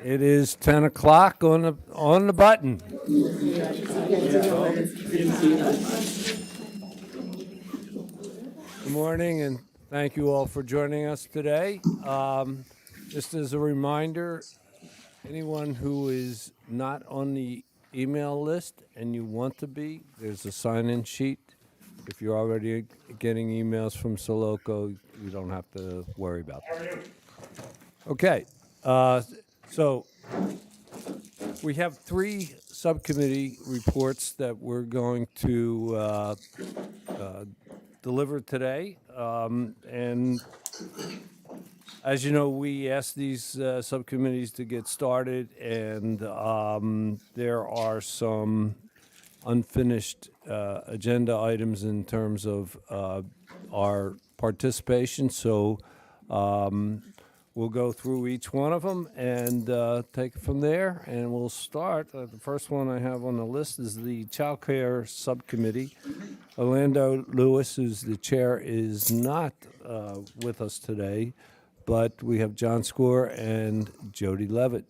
It is 10 o'clock on the button. Good morning, and thank you all for joining us today. Just as a reminder, anyone who is not on the email list and you want to be, there's a sign-in sheet. If you're already getting emails from Soloco, you don't have to worry about that. Okay, so we have three subcommittee reports that we're going to deliver today. And as you know, we asked these subcommittees to get started, and there are some unfinished agenda items in terms of our participation. So we'll go through each one of them and take it from there. And we'll start. The first one I have on the list is the Child Care Subcommittee. Orlando Lewis, who's the chair, is not with us today, but we have John Score and Jody Levitt.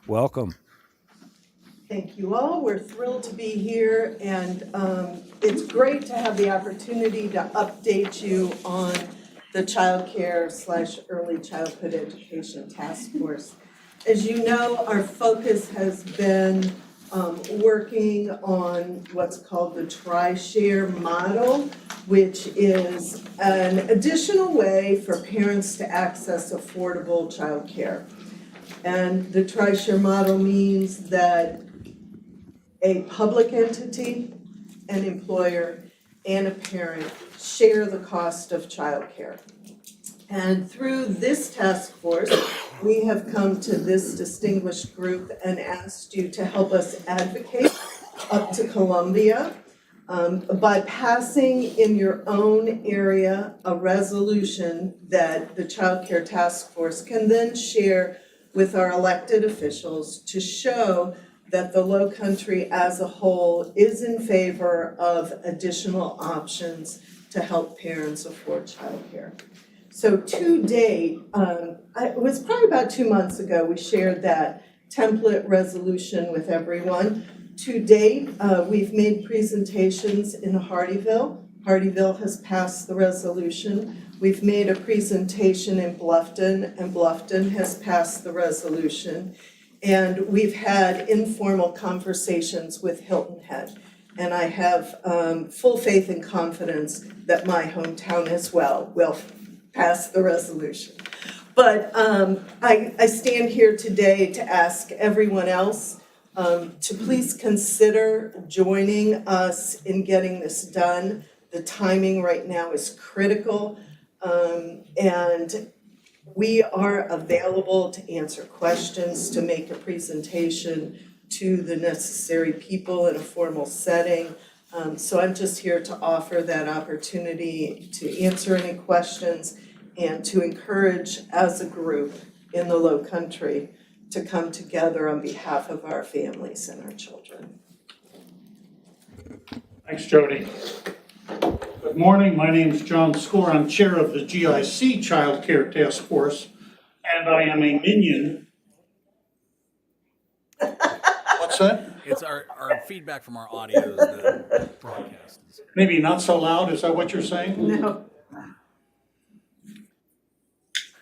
Welcome. Thank you all. We're thrilled to be here, and it's great to have the opportunity to update you on the Child Care / Early Childhood Education Task Force. As you know, our focus has been working on what's called the Tri-Share model, which is an additional way for parents to access affordable child care. And the Tri-Share model means that a public entity, an employer, and a parent share the cost of childcare. And through this task force, we have come to this distinguished group and asked you to help us advocate up to Columbia by passing in your own area a resolution that the Child Care Task Force can then share with our elected officials to show that the Lowcountry as a whole is in favor of additional options to help parents afford childcare. So to date, it was probably about 2 months ago, we shared that template resolution with everyone. To date, we've made presentations in Hardeeville. Hardeeville has passed the resolution. We've made a presentation in Bluffton, and Bluffton has passed the resolution. And we've had informal conversations with Hilton Head. And I have full faith and confidence that my hometown as well will pass the resolution. But I stand here today to ask everyone else to please consider joining us in getting this done. The timing right now is critical, and we are available to answer questions, to make a presentation to the necessary people in a formal setting. So I'm just here to offer that opportunity to answer any questions and to encourage as a group in the Lowcountry to come together on behalf of our families and our children. Thanks, Jody. Good morning, my name is John Score. I'm chair of the GIC Child Care Task Force, and I am a minion. What's that? It's our feedback from our audio is the broadcast. Maybe not so loud, is that what you're saying? No.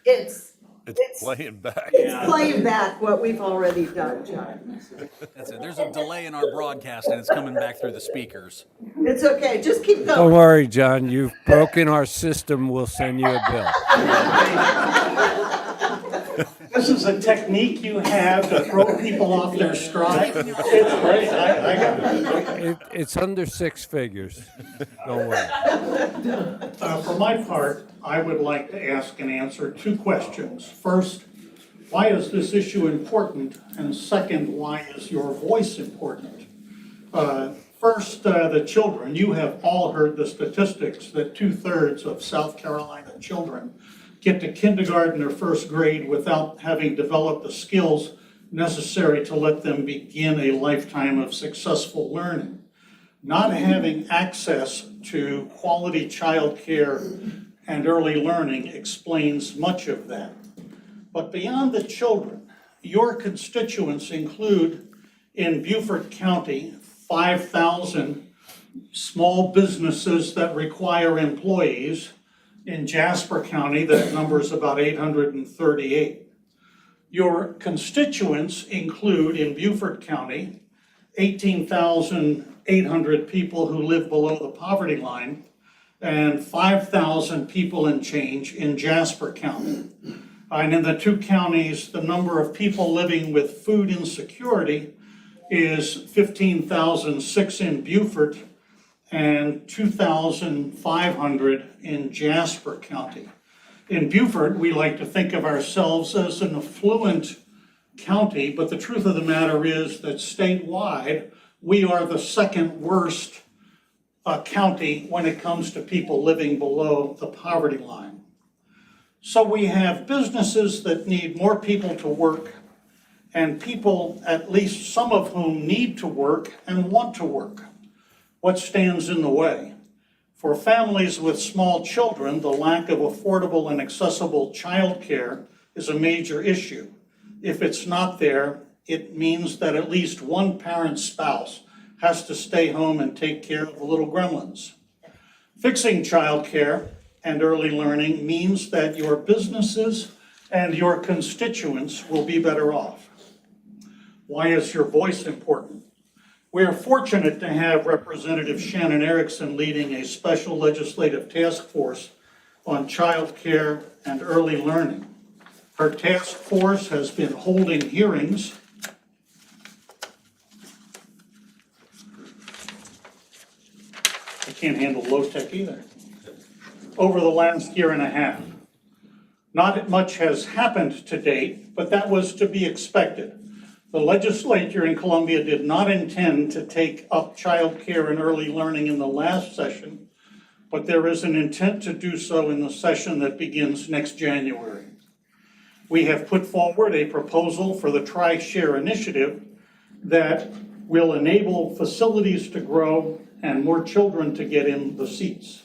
It's playing back. It's playing back what we've already done, John. That's it. There's a delay in our broadcast and it's coming back through the speakers. It's okay, just keep going. Don't worry, John. You've broken our system. We'll send you a bill. This is a technique you have to throw people off their stride. It's great, I got it. It's under six figures. Don't worry. For my part, I would like to ask and answer two questions. First, why is this issue important? And second, why is your voice important? First, the children. You have all heard the statistics that 2/3 of South Carolina children get to kindergarten or first grade without having developed the skills necessary to let them begin a lifetime of successful learning. Not having access to quality child care and early learning explains much of that. But beyond the children, your constituents include in Beaufort County 5,000 small businesses that require employees. In Jasper County, that number is about 838. Your constituents include in Beaufort County 18,800 people who live below the poverty line and 5,000 people and change in Jasper County. And in the two counties, the number of people living with food insecurity is 15,006 in Beaufort and 2,500 in Jasper County. In Beaufort, we like to think of ourselves as an affluent county, but the truth of the matter is that statewide, we are the second worst county when it comes to people living below the poverty line. So we have businesses that need more people to work, and people, at least some of whom need to work and want to work. What stands in the way? For families with small children, the lack of affordable and accessible childcare is a major issue. If it's not there, it means that at least one parent spouse has to stay home and take care of the little gremlins. Fixing childcare and early learning means that your businesses and your constituents will be better off. Why is your voice important? We are fortunate to have Representative Shannon Erickson leading a special legislative task force on child care and early learning. Her task force has been holding hearings I can't handle low tech either. Over the last year and a half. Not much has happened to date, but that was to be expected. The legislature in Columbia did not intend to take up child care and early learning in the last session, but there is an intent to do so in the session that begins next January. We have put forward a proposal for the Tri-Share initiative that will enable facilities to grow and more children to get in the seats.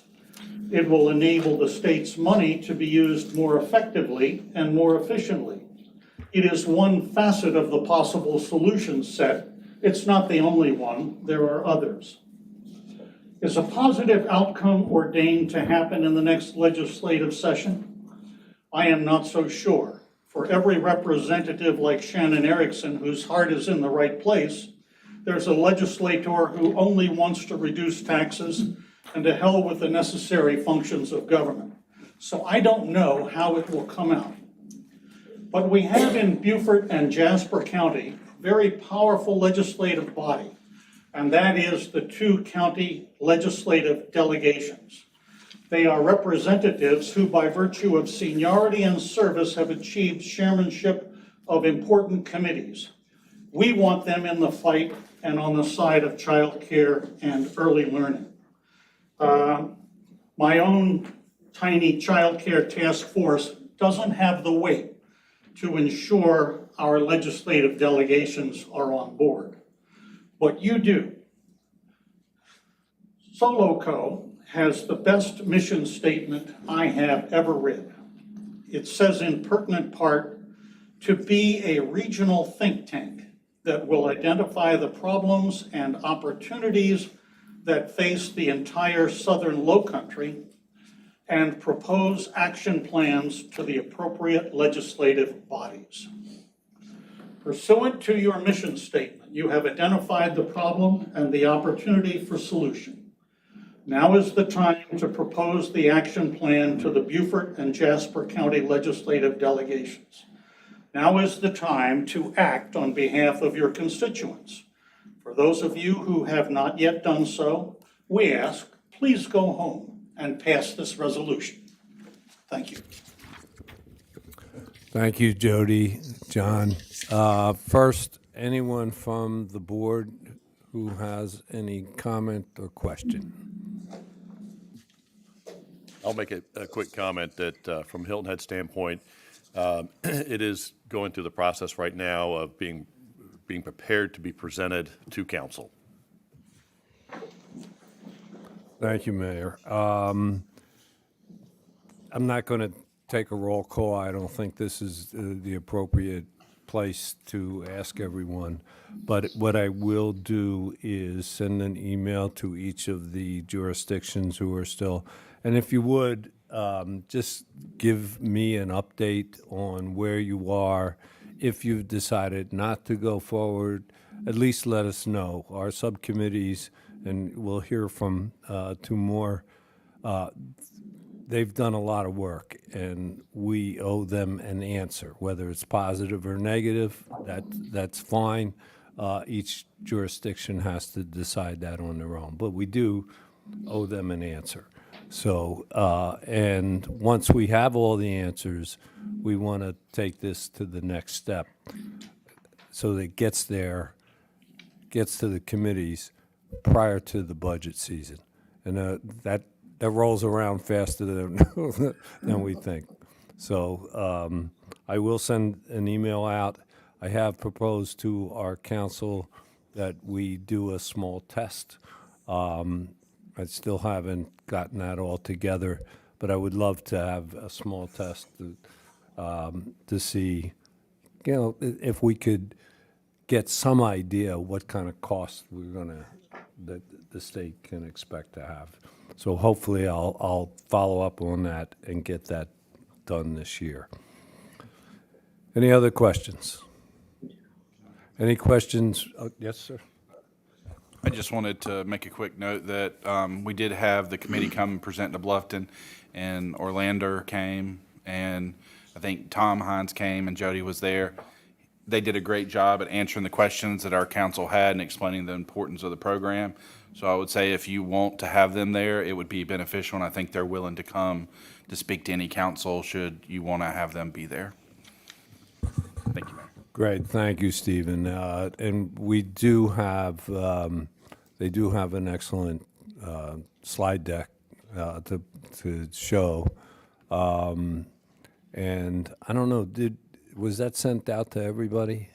It will enable the state's money to be used more effectively and more efficiently. It is one facet of the possible solution set. It's not the only one. There are others. Is a positive outcome ordained to happen in the next legislative session? I am not so sure. For every representative like Shannon Erickson, whose heart is in the right place, there's a legislator who only wants to reduce taxes and to hell with the necessary functions of government. So I don't know how it will come out. But we have in Beaufort and Jasper County a very powerful legislative body, and that is the two county legislative delegations. They are representatives who, by virtue of seniority and service, have achieved chairmanship of important committees. We want them in the fight and on the side of child care and early learning. My own tiny child care task force doesn't have the weight to ensure our legislative delegations are on board, but you do. Soloco has the best mission statement I have ever read. It says in pertinent part, to be a regional think tank that will identify the problems and opportunities that face the entire southern Lowcountry and propose action plans to the appropriate legislative bodies. Pursuant to your mission statement, you have identified the problem and the opportunity for solution. Now is the time to propose the action plan to the Beaufort and Jasper County legislative delegations. Now is the time to act on behalf of your constituents. For those of you who have not yet done so, we ask, please go home and pass this resolution. Thank you. Thank you, Jody, John. First, anyone from the board who has any comment or question? I'll make a quick comment that from Hilton Head standpoint, it is going through the process right now of being prepared to be presented to council. Thank you, Mayor. I'm not going to take a roll call. I don't think this is the appropriate place to ask everyone. But what I will do is send an email to each of the jurisdictions who are still, and if you would, just give me an update on where you are. If you've decided not to go forward, at least let us know. Our subcommittees, and we'll hear from two more, they've done a lot of work, and we owe them an answer, whether it's positive or negative. That's fine. Each jurisdiction has to decide that on their own, but we do owe them an answer. So, and once we have all the answers, we want to take this to the next step, so that it gets there, gets to the committees prior to the budget season, and that rolls around faster than we think. So I will send an email out. I have proposed to our council that we do a small test. I still haven't gotten that all together, but I would love to have a small test to see, if we could get some idea what kind of cost that the state can expect to have. So hopefully I'll follow up on that and get that done this year. Any other questions? Any questions? Yes, sir. I just wanted to make a quick note that we did have the committee come and present to Bluffton, and Orlando came, and I think Tom Hines came, and Jody was there. They did a great job at answering the questions that our council had and explaining the importance of the program. So I would say if you want to have them there, it would be beneficial, and I think they're willing to come to speak to any council should you want to have them be there. Thank you, Mayor. Great, thank you, Stephen. And we do have, they do have an excellent slide deck to show. And I don't know, was that sent out to everybody?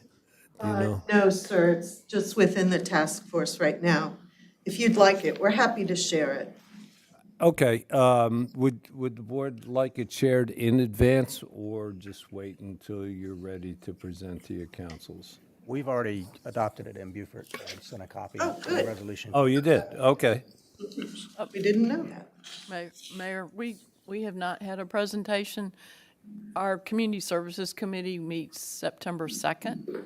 Do you know? No, sir, it's just within the task force right now. If you'd like it, we're happy to share it. Okay, would the board like it shared in advance or just wait until you're ready to present to your councils? We've already adopted it in Beaufort, so I sent a copy Oh, of the good. resolution. Oh, you did? Okay. We didn't know that. Mayor, we have not had a presentation. Our Community Services Committee meets September 2nd.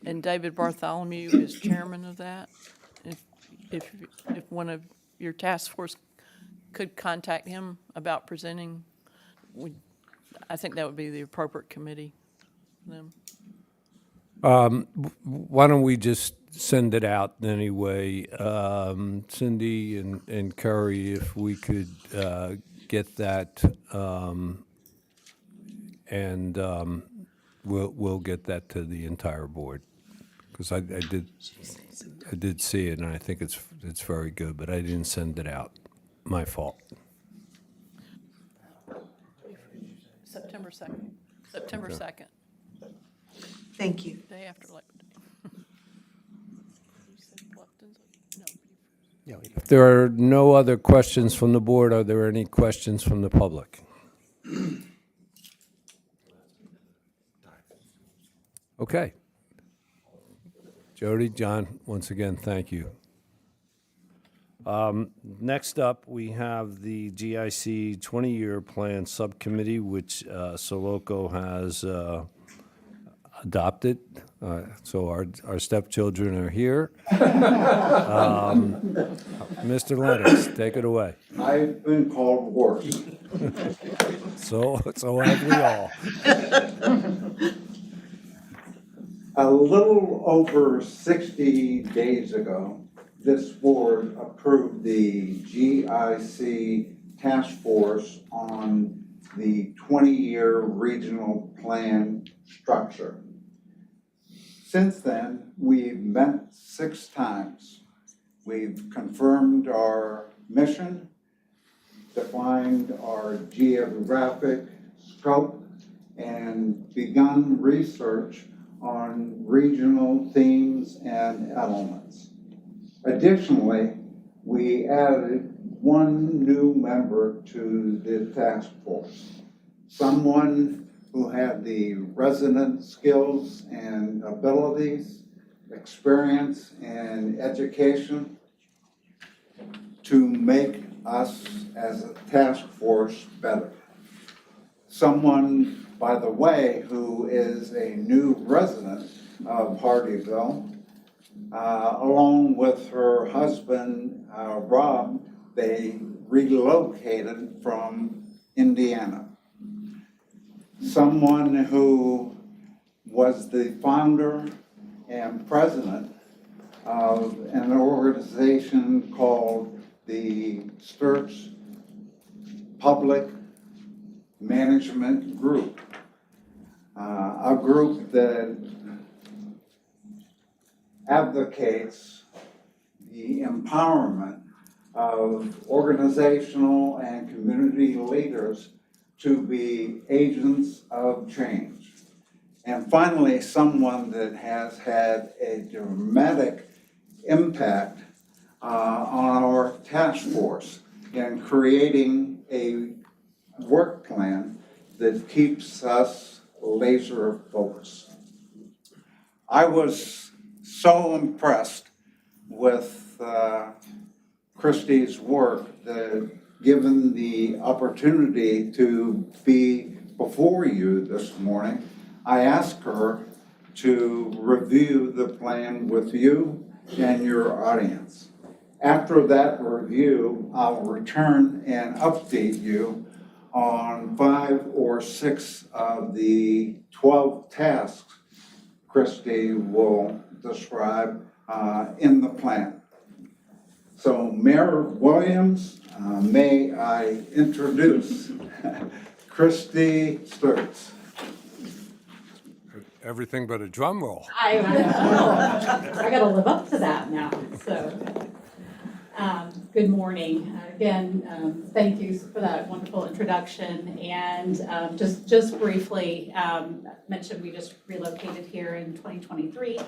And David Bartholomew is chairman of that. If one of your task force could contact him about presenting, I think that would be the appropriate committee for them. Why don't we just send it out anyway? Cindy and Curry, if we could get that, and we'll get that to the entire board. Because I did see it, and I think it's very good, but I didn't send it out. My fault. September 2nd. September 2nd, Thank you. day after Labor Day. You said Bluffton's- no, Yeah, we- If there are no other questions from the board, are there any questions from the public? Okay. Jody, John, once again, thank you. Next up, we have the GIC 20-year plan subcommittee, which Soloco has adopted. So our stepchildren are here. Mr. Lennox, take it away. I've been called worse. So have we all. A little over 60 days ago, this board approved the GIC task force on the 20-year regional plan structure. Since then, we've met 6 times. We've confirmed our mission, defined our geographic scope, and begun research on regional themes and elements. Additionally, we added 1 new member to the task force, someone who have the resident skills and abilities, experience, and education to make us as a task force better. Someone, by the way, who is a new resident of Hardyville, along with her husband, Rob, they relocated from Indiana. Someone who was the founder and president of an organization called the Sturts Public Management Group, a group that advocates the empowerment of organizational and community leaders to be agents of change. And finally, someone that has had a dramatic impact on our task force in creating a work plan that keeps us laser focused. I was so impressed with Christie's work that, given the opportunity to be before you this morning, I asked her to review the plan with you and your audience. After that review, I'll return and update you on 5 or 6 of the 12 tasks Christie will describe in the plan. So, Mayor Williams, may I introduce Christie Sturts. Everything but a drum roll. I gotta live up to that now, so. Good morning. Again, thank you for that wonderful introduction. And just briefly, mentioned we just relocated here in 2023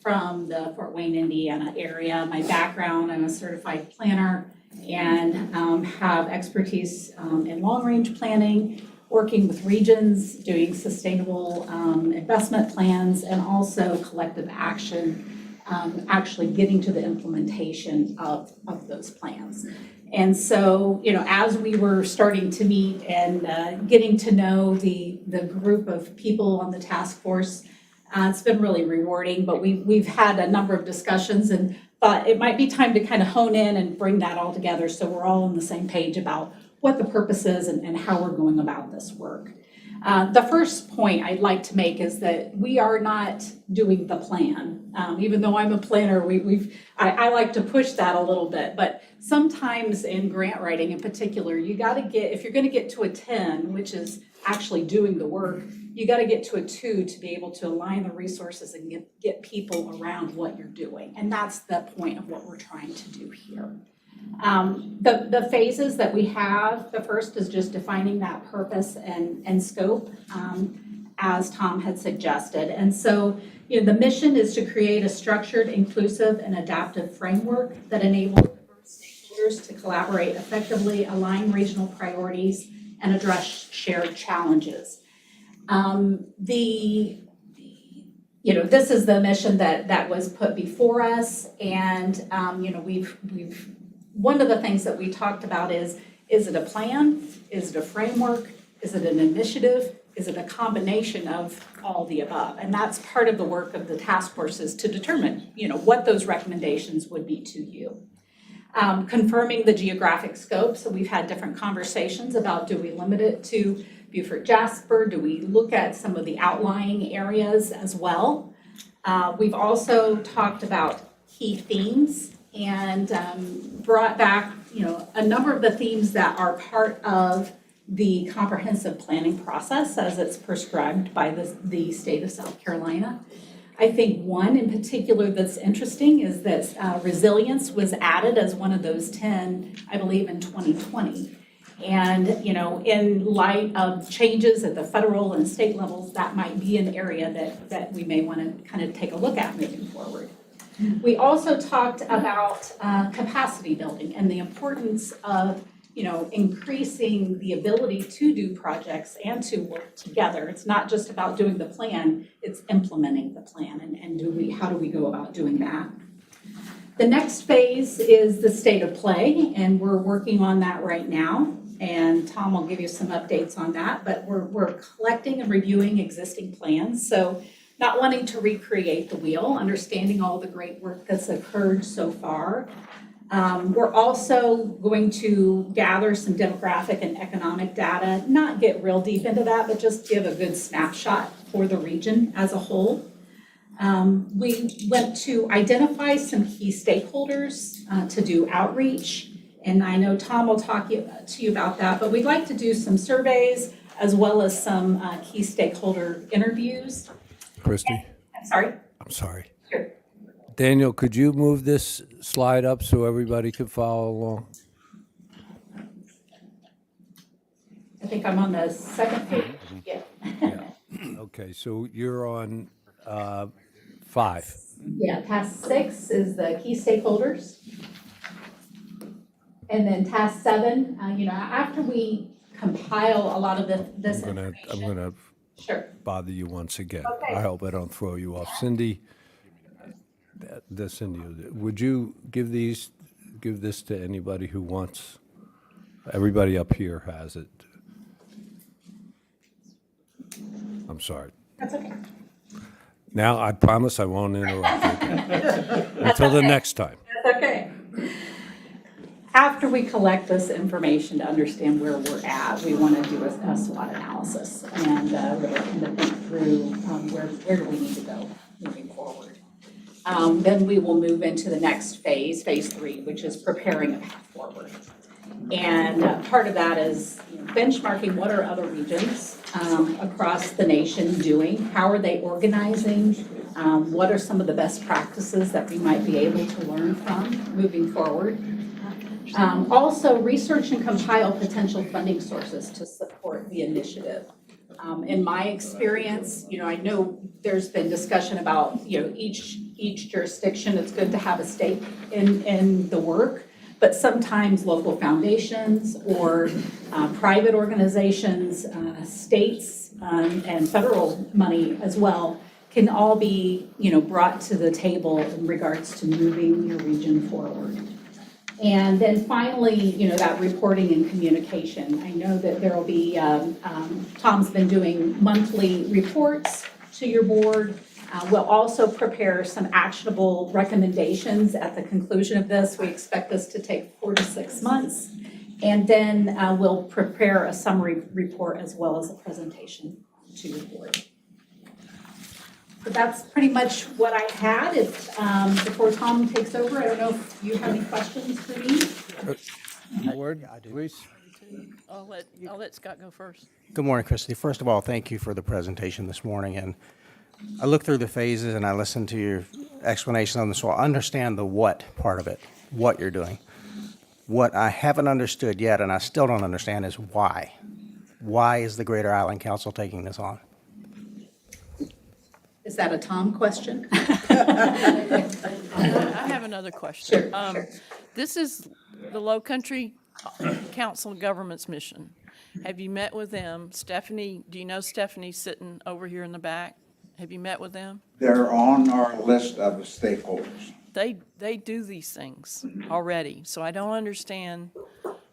from the Fort Wayne, Indiana area. My background, I'm a certified planner and have expertise in long-range planning, working with regions, doing sustainable investment plans, and also collective action, actually getting to the implementation of those plans. And so, as we were starting to meet and getting to know the group of people on the task force, it's been really rewarding, but we've had a number of discussions and thought it might be time to kind of hone in and bring that all together so we're all on the same page about what the purpose is and how we're going about this work. The first point I'd like to make is that we are not doing the plan. Even though I'm a planner, I like to push that a little bit, but sometimes in grant writing in particular, you gotta get, if you're gonna get to a 10, which is actually doing the work, you gotta get to a 2 to be able to align the resources and get people around what you're doing. And that's the point of what we're trying to do here. The phases that we have, the first is just defining that purpose and scope, as Tom had suggested. And so, the mission is to create a structured, inclusive, and adaptive framework that enables diverse stakeholders to collaborate effectively, align regional priorities, and address shared challenges. This is the mission that was put before us, and we've one of the things that we talked about is it a plan? Is it a framework? Is it an initiative? Is it a combination of all the above? And that's part of the work of the task force is to determine, what those recommendations would be to you. Confirming the geographic scope. So we've had different conversations about, do we limit it to Beaufort Jasper? Do we look at some of the outlying areas as well? We've also talked about key themes and brought back, a number of the themes that are part of the comprehensive planning process as it's prescribed by the state of South Carolina. I think one in particular that's interesting is that resilience was added as one of those 10, I believe, in 2020. And, in light of changes at the federal and state levels, that might be an area that we may want to kind of take a look at moving forward. We also talked about capacity building and the importance of increasing the ability to do projects and to work together. It's not just about doing the plan, it's implementing the plan, and how do we go about doing that? The next phase is the state of play, and we're working on that right now. And Tom will give you some updates on that, but we're collecting and reviewing existing plans. So not wanting to recreate the wheel, understanding all the great work that's occurred so far. We're also going to gather some demographic and economic data, not get real deep into that, but just give a good snapshot for the region as a whole. We went to identify some key stakeholders to do outreach. And I know Tom will talk to you about that, but we'd like to do some surveys as well as some key stakeholder interviews. Christy, Sorry? I'm sorry. Sure. Daniel, could you move this slide up so everybody could follow along? I think I'm on the second page. Yeah. Yeah. Okay, so you're on 5. Yeah, task 6 is the key stakeholders. And then task 7, after we compile a lot of this I'm information. gonna Sure. bother you once again. Okay. I hope I don't throw you off. Cindy, Cindy, would you give this to anybody who wants? Everybody up here has it. I'm sorry. That's okay. Now, I promise I won't interrupt you again. Until the next time. That's okay. After we collect this information to understand where we're at, we want to do a SWOT analysis and really kind of think through where do we need to go moving forward. Then we will move into the next phase 3, which is preparing a path forward. And part of that is benchmarking what are other regions across the nation doing, how are they organizing, what are some of the best practices that we might be able to learn from moving forward. Also, research and compile potential funding sources to support the initiative. In my experience, I know there's been discussion about, each jurisdiction, it's good to have a stake in the work, but sometimes local foundations or private organizations, states, and federal money as well can all be, brought to the table in regards to moving your region forward. And then finally, that reporting and communication. I know that there will be, Tom's been doing monthly reports to your board. We'll also prepare some actionable recommendations at the conclusion of this. We expect this to take 4 to 6 months. And then we'll prepare a summary report as well as a presentation to your board. So that's pretty much what I had. Before Tom takes over, I don't know if you have any questions for me? Board, please. I'll let Scott go first. Good morning, Christy. First of all, thank you for the presentation this morning. And I looked through the phases and I listened to your explanation on this, so I understand the what part of it, what you're doing. What I haven't understood yet, and I still don't understand, is why. Why is the Greater Island Council taking this on? Is that a Tom question? I have another question. Sure. This is the Lowcountry Council of Governments mission. Have you met with them? Stephanie, do you know Stephanie sitting over here in the back? Have you met with them? They're on our list of stakeholders. They do these things already, so I don't understand.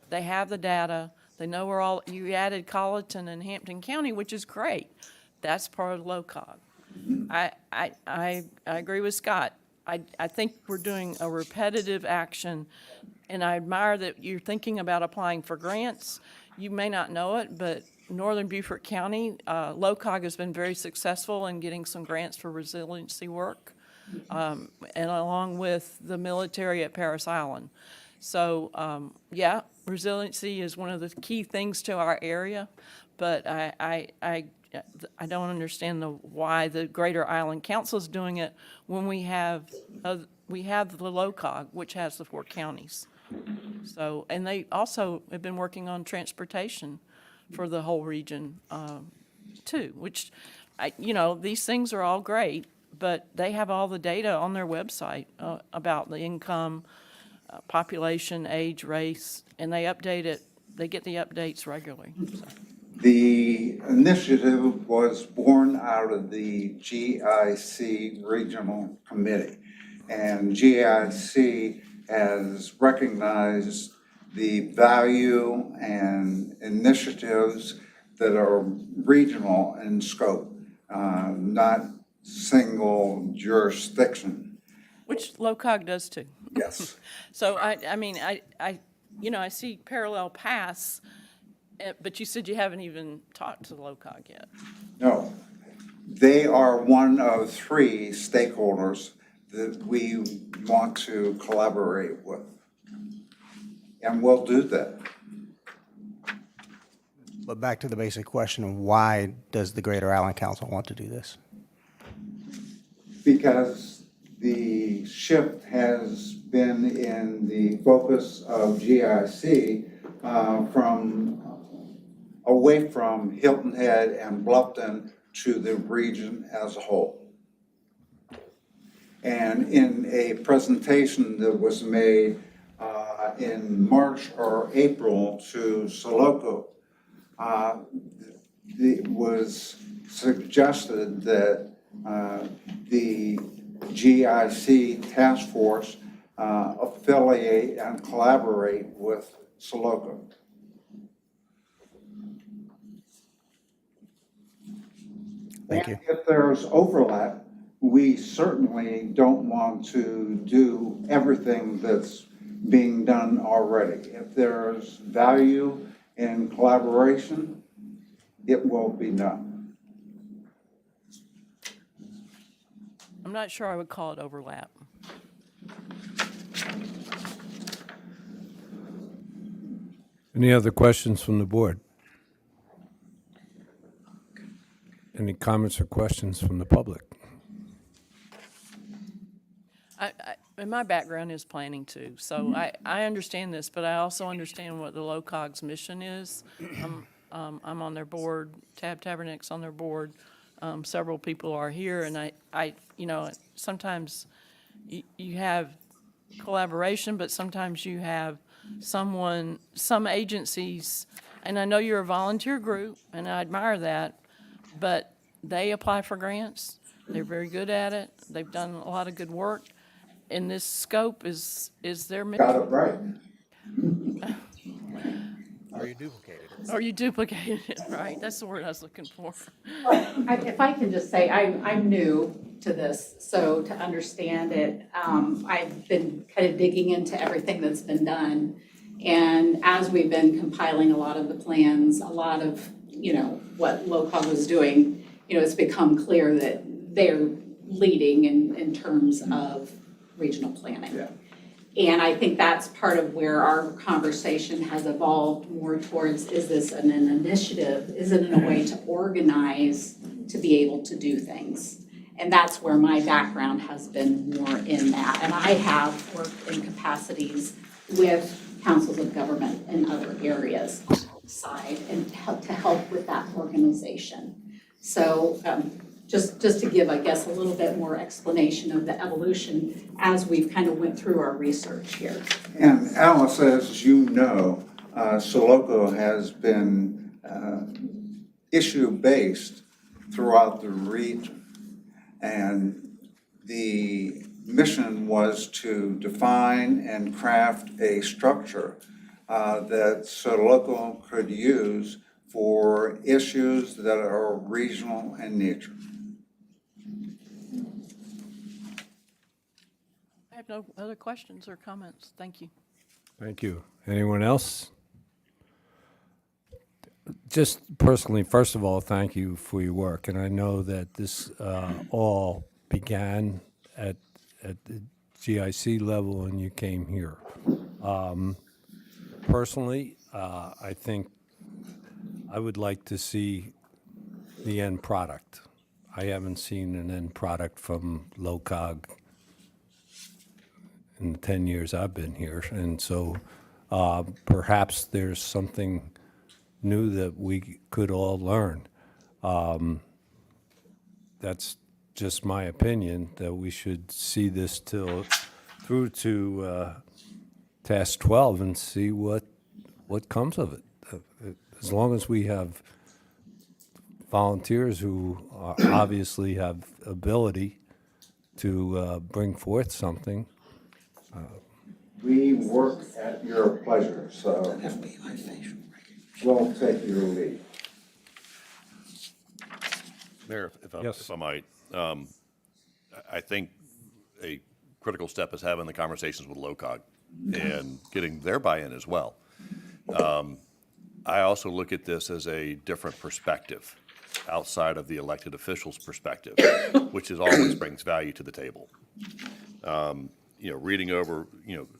They have the data. They know where you added Colleton and Hampton County, which is great. That's part of LOCOG. I agree with Scott. I think we're doing a repetitive action, and I admire that you're thinking about applying for grants. You may not know it, but Northern Beaufort County, LOCOG has been very successful in getting some grants for resiliency work, and along with the military at Parris Island. So, yeah, resiliency is one of the key things to our area, but I don't understand why the Greater Island Council is doing it when we have the LOCOG, which has the 4 counties. So, and they also have been working on transportation for the whole region too, which, these things are all great, but they have all the data on their website about the income population, age, race, and they update it, they get the updates regularly. So. The initiative was born out of the GIC Regional Committee. And GIC has recognized the value and initiatives that are regional in scope, not single jurisdiction. Which LOCOG does too. Yes. So I mean, I see parallel paths, but you said you haven't even talked to LOCOG yet. No, they are one of 3 stakeholders that we want to collaborate with. And we'll do that. But back to the basic question of why does the Greater Allen Council want to do this? Because the shift has been in the focus of GIC away from Hilton Head and Bluffton to the region as a whole. And in a presentation that was made in March or April to Soloco, it was suggested that the GIC task force affiliate and collaborate with Soloco. Thank you. And if there's overlap, we certainly don't want to do everything that's being done already. If there's value in collaboration, it will be done. I'm not sure I would call it overlap. Any other questions from the board? Any comments or questions from the public? And my background is planning too, so I understand this, but I also understand what the LOCOG's mission is. I'm on their board, Tab Tabernak's on their board, several people are here, and I sometimes you have collaboration, but sometimes you have some agencies, and I know you're a volunteer group, and I admire that, but they apply for grants, they're very good at it, they've done a lot of good work. And this scope is their mission. Got it right. Are you duplicated? Or you duplicated it, right? That's the word I was looking for. If I can just say, I'm new to this, so to understand it, I've been kind of digging into everything that's been done. And as we've been compiling a lot of the plans, a lot of, what LOCOG was doing, it's become clear that they're leading in terms of regional planning. Yeah. And I think that's part of where our conversation has evolved more towards, is this an initiative? Is it in a way to organize to be able to do things? And that's where my background has been more in that. And I have worked in capacities with councils of government in other areas on the side and to help with that organization. So just to give, I guess, a little bit more explanation of the evolution as we've kind of went through our research here. And Alice, as you know, Soloco has been issue-based throughout the region. And the mission was to define and craft a structure that Soloco could use for issues that are regional in nature. I have no other questions or comments. Thank you. Thank you. Anyone else? Just personally, first of all, thank you for your work. And I know that this all began at the GIC level and you came here. Personally, I think I would like to see the end product. I haven't seen an end product from LOCOG in the 10 years I've been here. And so perhaps there's something new that we could all learn. That's just my opinion, that we should see this through to task 12 and see what comes of it. As long as we have volunteers who obviously have ability to bring forth something. We work at your pleasure, so we'll take your lead. Mayor, Yes. if I might, I think a critical step is having the conversations with LOCOG and getting their buy-in as well. I also look at this as a different perspective outside of the elected officials' perspective, which always brings value to the table. Reading over,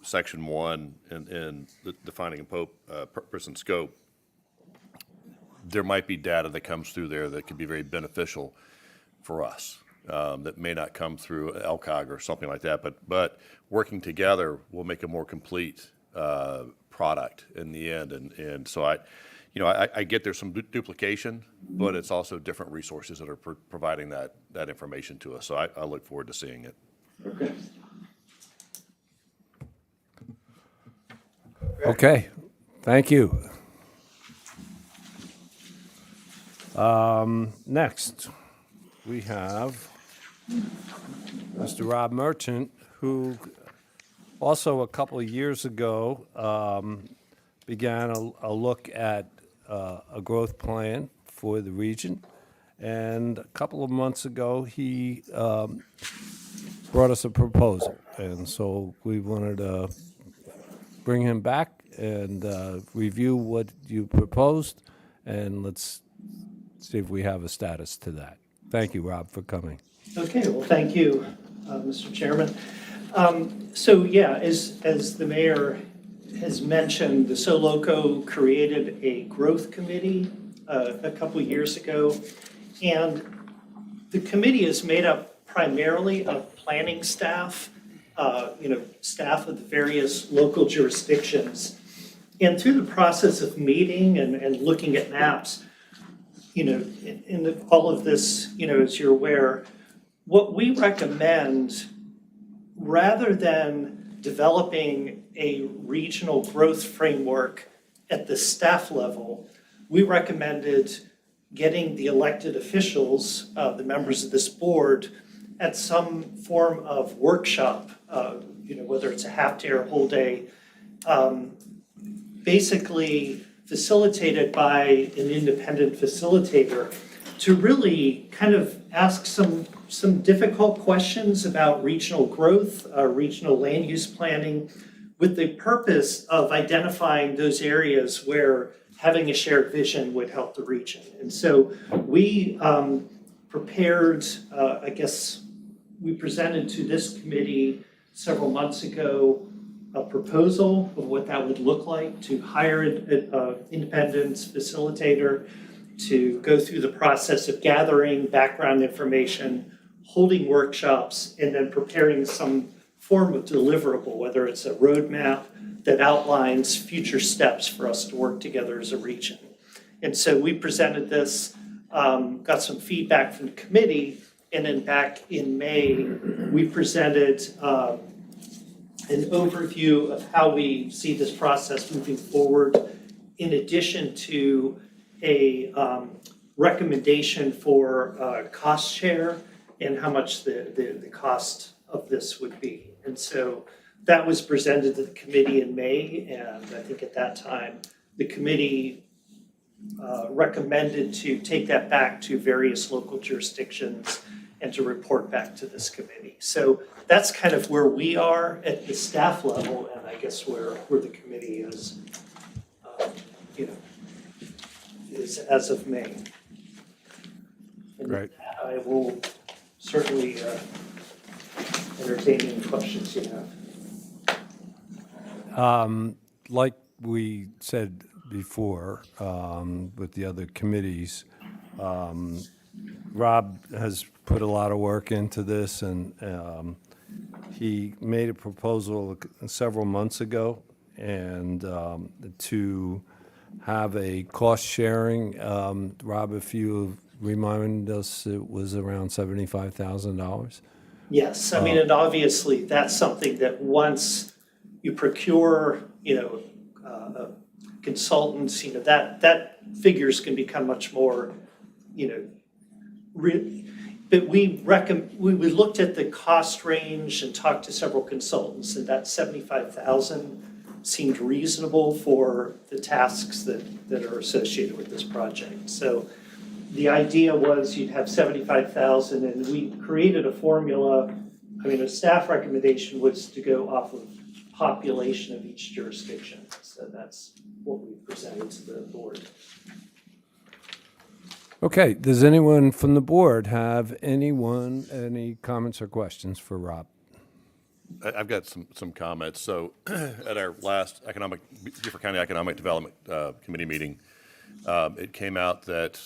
section 1 and defining a purpose and scope, there might be data that comes through there that could be very beneficial for us, that may not come through LCOG or something like that, but working together will make a more complete product in the end. And so I get there's some duplication, but it's also different resources that are providing that information to us. So I look forward to seeing it. Okay. Okay, thank you. Next, we have Mr. Rob Merchant, who also a couple of years ago began a look at a growth plan for the region. And a couple of months ago, he brought us a proposal. And so we wanted to bring him back and review what you proposed, and let's see if we have a status to that. Thank you, Rob, for coming. Okay, well, thank you, Mr. Chairman. As the mayor has mentioned, the SoLoco created a growth committee a couple years ago, and the committee is made up primarily of planning staff, staff of the various local jurisdictions. And through the process of meeting and looking at maps, all of this, as you're aware, what we recommend, rather than developing a regional growth framework at the staff level, we recommended getting the elected officials, the members of this board, at some form of workshop, whether it's a half day or a whole day, basically facilitated by an independent facilitator to really kind of ask some difficult questions about regional growth, regional land use planning, with the purpose of identifying those areas where having a shared vision would help the region. And so we prepared, we presented to this committee several months ago a proposal of what that would look like, to hire an independent facilitator, to go through the process of gathering background information, holding workshops, and then preparing some form of deliverable, whether it's a roadmap that outlines future steps for us to work together as a region. And so we presented this, got some feedback from the committee, and then back in May, we presented an overview of how we see this process moving forward, in addition to a recommendation for cost share and how much the cost of this would be. And so that was presented to the committee in May, and I think at that time, the committee recommended to take that back to various local jurisdictions and to report back to this committee. So that's kind of where we are at the staff level, and I guess where the committee is, is as of May. And Right. I will certainly entertain any questions you have. Like we said before with the other committees, Rob has put a lot of work into this, and he made a proposal several months ago, and to have a cost sharing. Rob, if you remind us, it was around $75,000. Yes, I mean, and obviously, that's something that once, you procure, consultants, that figures can become much more, but we looked at the cost range and talked to several consultants, and that 75,000 seemed reasonable for the tasks that are associated with this project. So the idea was you'd have 75,000, and we created a formula. I mean, a staff recommendation was to go off of population of each jurisdiction. So that's what we presented to the board. Okay, does anyone from the board have any comments or questions for Rob? I've got some comments. So at our last Beaufort County Economic Development Committee meeting, it came out that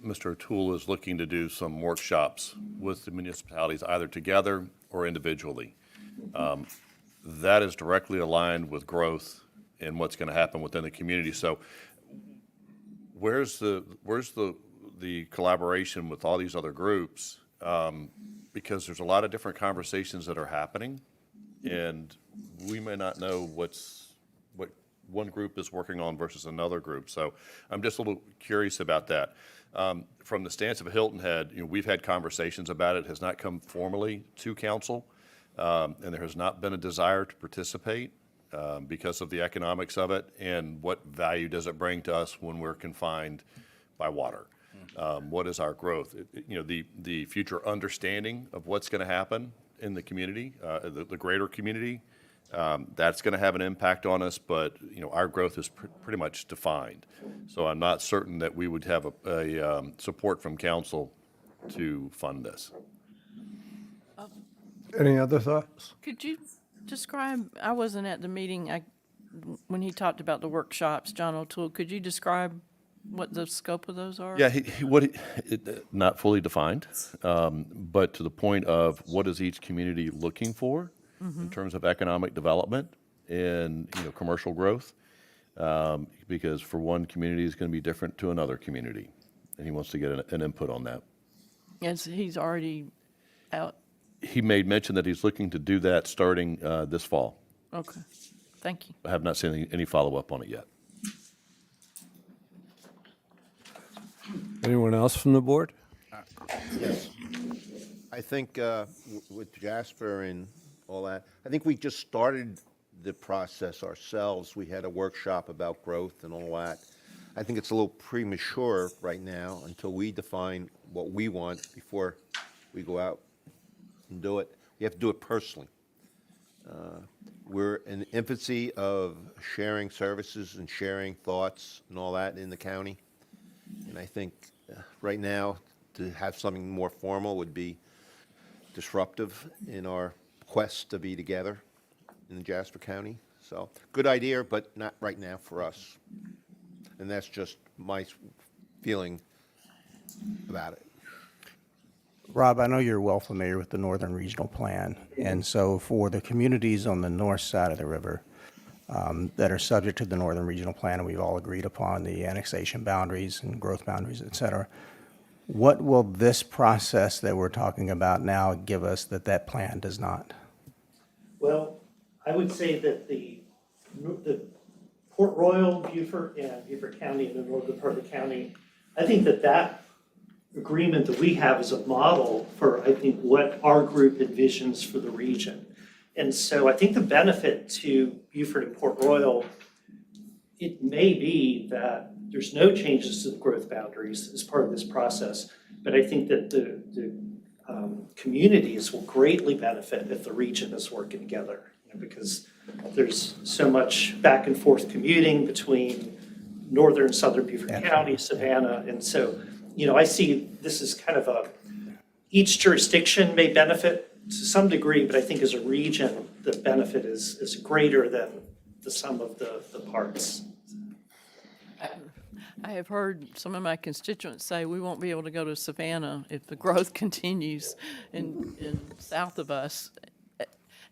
Mr. O'Toole is looking to do some workshops with the municipalities, either together or individually. That is directly aligned with growth and what's going to happen within the community. So where's the collaboration with all these other groups? Because there's a lot of different conversations that are happening, and we may not know what one group is working on versus another group. So I'm just a little curious about that. From the stance of Hilton Head, we've had conversations about it. It has not come formally to council, and there has not been a desire to participate because of the economics of it and what value does it bring to us when we're confined by water. What is our growth? The future understanding of what's going to happen in the community, the greater community, that's going to have an impact on us, but our growth is pretty much defined. So I'm not certain that we would have a support from council to fund this. Any other thoughts? Could you describe, I wasn't at the meeting, when he talked about the workshops, John O'Toole, could you describe what the scope of those are? Yeah, not fully defined, but to the point of what is each community looking for in terms of economic development and commercial growth, because for one community is going to be different to another community, and he wants to get an input on that. Yes, he's already out. He made mention that he's looking to do that starting this fall. Okay, thank you. I have not seen any follow-up on it yet. Anyone else from the board? Yes. I think with Jasper and all that, I think we just started the process ourselves. We had a workshop about growth and all that. I think it's a little premature right now until we define what we want before we go out and do it. You have to do it personally. We're in the infancy of sharing services and sharing thoughts and all that in the county. And I think right now to have something more formal would be disruptive in our quest to be together in Jasper County. So good idea, but not right now for us. And that's just my feeling about it. Rob, I know you're well familiar with the Northern Regional Plan, and so for the communities on the north side of the river that are subject to the Northern Regional Plan, and we've all agreed upon the annexation boundaries and growth boundaries, et cetera, what will this process that we're talking about now give us that plan does not? Well, I would say that the Port Royal, Beaufort, and Beaufort County in the northern part of the county, I think that agreement that we have is a model for, I think, what our group envisions for the region. And so I think the benefit to Beaufort and Port Royal, it may be that there's no changes to the growth boundaries as part of this process, but I think that the communities will greatly benefit if the region is working together, because there's so much back and forth commuting between northern and southern Beaufort County, Savannah, and so, I see this as kind of each jurisdiction may benefit to some degree, but I think as a region, the benefit is greater than the sum of the parts. I have heard some of my constituents say we won't be able to go to Savannah if the growth continues in south of us.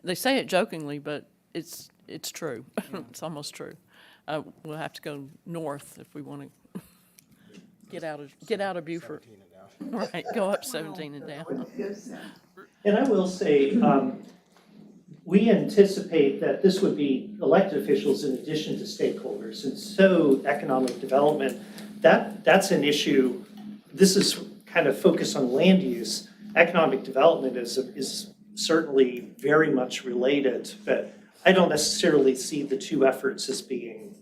They say it jokingly, but it's true. It's almost true. We'll have to go north if we want to get out of Beaufort. Right, go up 17 and down. And I will say, we anticipate that this would be elected officials in addition to stakeholders. And so economic development, that's an issue. This is kind of focused on land use. Economic development is certainly very much related, but I don't necessarily see the two efforts as being,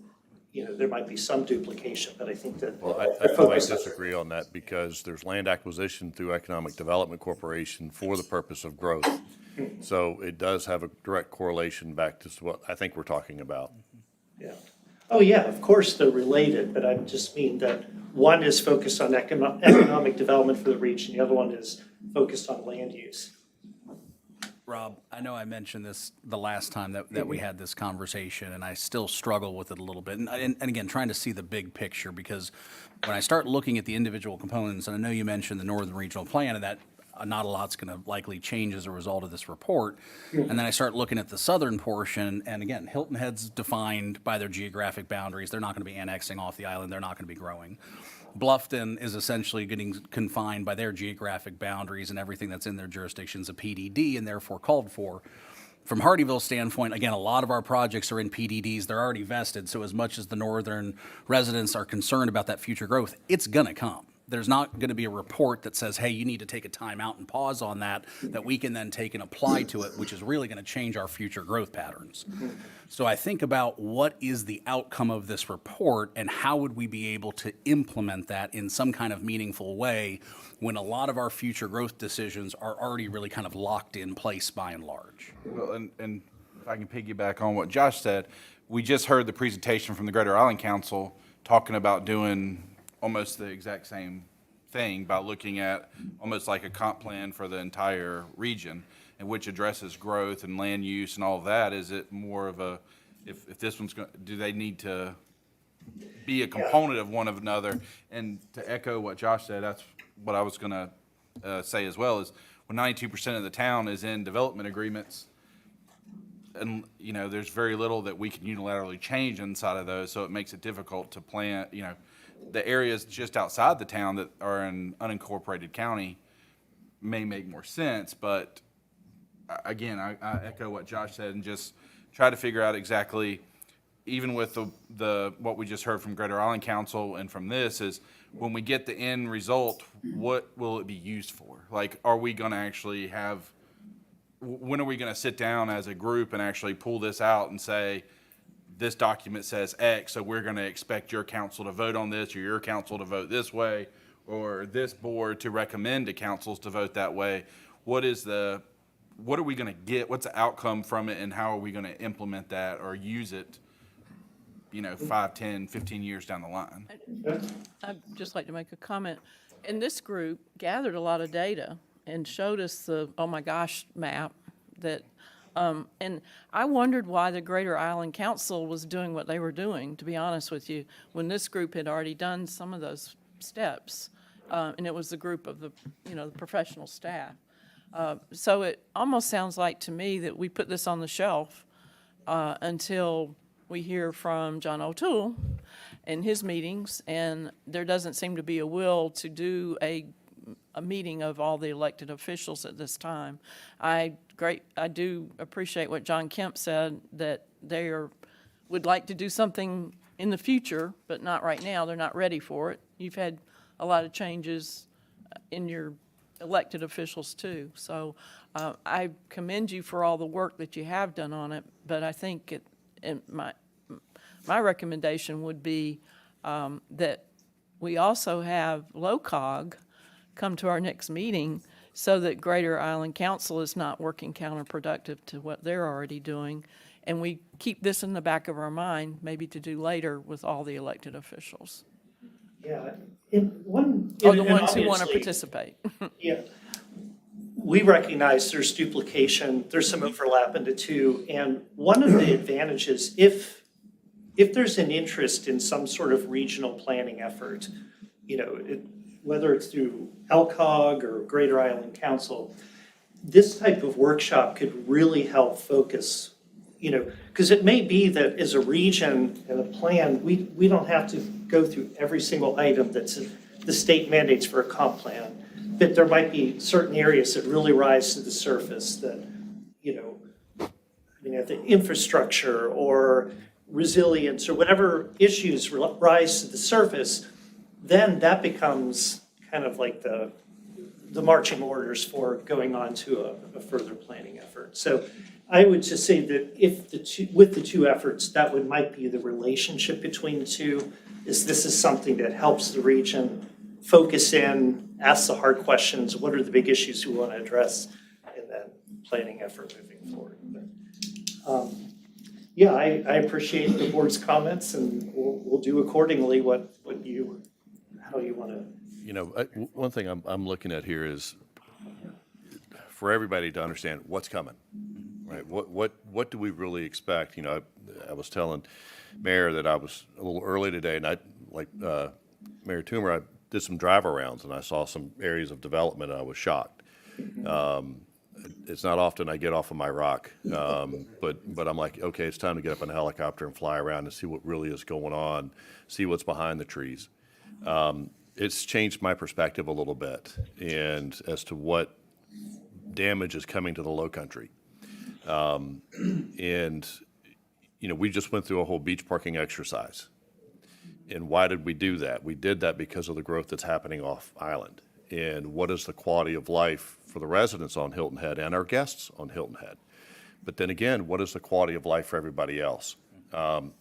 there might be some duplication, but I think that. Well, I might disagree on that because there's land acquisition through Economic Development Corporation for the purpose of growth. So it does have a direct correlation back to what I think we're talking about. Yeah. Oh, yeah, of course they're related, but I just mean that one is focused on economic development for the region, the other one is focused on land use. Rob, I know I mentioned this the last time that we had this conversation, and I still struggle with it a little bit. And again, trying to see the big picture, because when I start looking at the individual components, and I know you mentioned the Northern Regional Plan, and that not a lot's going to likely change as a result of this report. And then I start looking at the southern portion, and again, Hilton Head's defined by their geographic boundaries. They're not going to be annexing off the island. They're not going to be growing. Bluffton is essentially getting confined by their geographic boundaries, and everything that's in their jurisdiction is a PDD and therefore called for. From Hardyville's standpoint, again, a lot of our projects are in PDDs. They're already vested, so as much as the northern residents are concerned about that future growth, it's going to come. There's not going to be a report that says, hey, you need to take a time out and pause on that we can then take and apply to it, which is really going to change our future growth patterns. So I think about what is the outcome of this report and how would we be able to implement that in some kind of meaningful way when a lot of our future growth decisions are already really kind of locked in place by and large. Well, and if I can piggyback on what Josh said, we just heard the presentation from the Greater Island Council talking about doing almost the exact same thing by looking at almost like a comp plan for the entire region, and which addresses growth and land use and all of that. Is it more of a, if this one's going, do they need to be a component of one of another? And to echo what Josh said, that's what I was going to say as well, is when 92% of the town is in development agreements, and there's very little that we can unilaterally change inside of those, so it makes it difficult to plan. The areas just outside the town that are in unincorporated county may make more sense, but again, I echo what Josh said and just try to figure out exactly, even with the what we just heard from Greater Island Council and from this, is when we get the end result, what will it be used for? Like, are we going to actually have, when are we going to sit down as a group and actually pull this out and say, this document says X, so we're going to expect your council to vote on this, or your council to vote this way, or this board to recommend to councils to vote that way. What are we going to get? What's the outcome from it, and how are we going to implement that or use it, 5, 10, 15 years down the line? I'd just like to make a comment. And this group gathered a lot of data and showed us the, oh my gosh, map that, and I wondered why the Greater Island Council was doing what they were doing, to be honest with you, when this group had already done some of those steps. And it was the group of the, the professional staff. So it almost sounds like to me that we put this on the shelf until we hear from John O'Toole in his meetings, and there doesn't seem to be a will to do a meeting of all the elected officials at this time. I do appreciate what John Kemp said, that they would like to do something in the future, but not right now. They're not ready for it. You've had a lot of changes in your elected officials too. So I commend you for all the work that you have done on it, but I think my recommendation would be that we also have LOCOG come to our next meeting so that Greater Island Council is not working counterproductive to what they're already doing. And we keep this in the back of our mind, maybe to do later with all the elected officials. Yeah. Or the ones who want to participate. Yeah. We recognize there's duplication, there's some overlap in the two, and one of the advantages, if there's an interest in some sort of regional planning effort, whether it's through LCOG or Greater Island Council, this type of workshop could really help focus, because it may be that as a region and a plan, we don't have to go through every single item that's in the state mandates for a comp plan, but there might be certain areas that really rise to the surface that, the infrastructure or resilience or whatever issues rise to the surface, then that becomes kind of like the marching orders for going on to a further planning effort. So I would just say that with the two efforts, that might be the relationship between the two, this is something that helps the region focus in, ask the hard questions, what are the big issues we want to address in that planning effort moving forward. But, yeah, I appreciate the board's comments, and we'll do accordingly how you want to. One thing I'm looking at here is for everybody to understand what's coming, right? What do we really expect? I was telling Mayor that I was a little early today, and Mayor Toomer, I did some drive arounds, and I saw some areas of development, and I was shocked. It's not often I get off of my rock, but I'm like, okay, it's time to get up in a helicopter and fly around and see what really is going on, see what's behind the trees. It's changed my perspective a little bit, and as to what damage is coming to the Lowcountry. We just went through a whole beach parking exercise. And why did we do that? We did that because of the growth that's happening off island. And what is the quality of life for the residents on Hilton Head and our guests on Hilton Head? But then again, what is the quality of life for everybody else?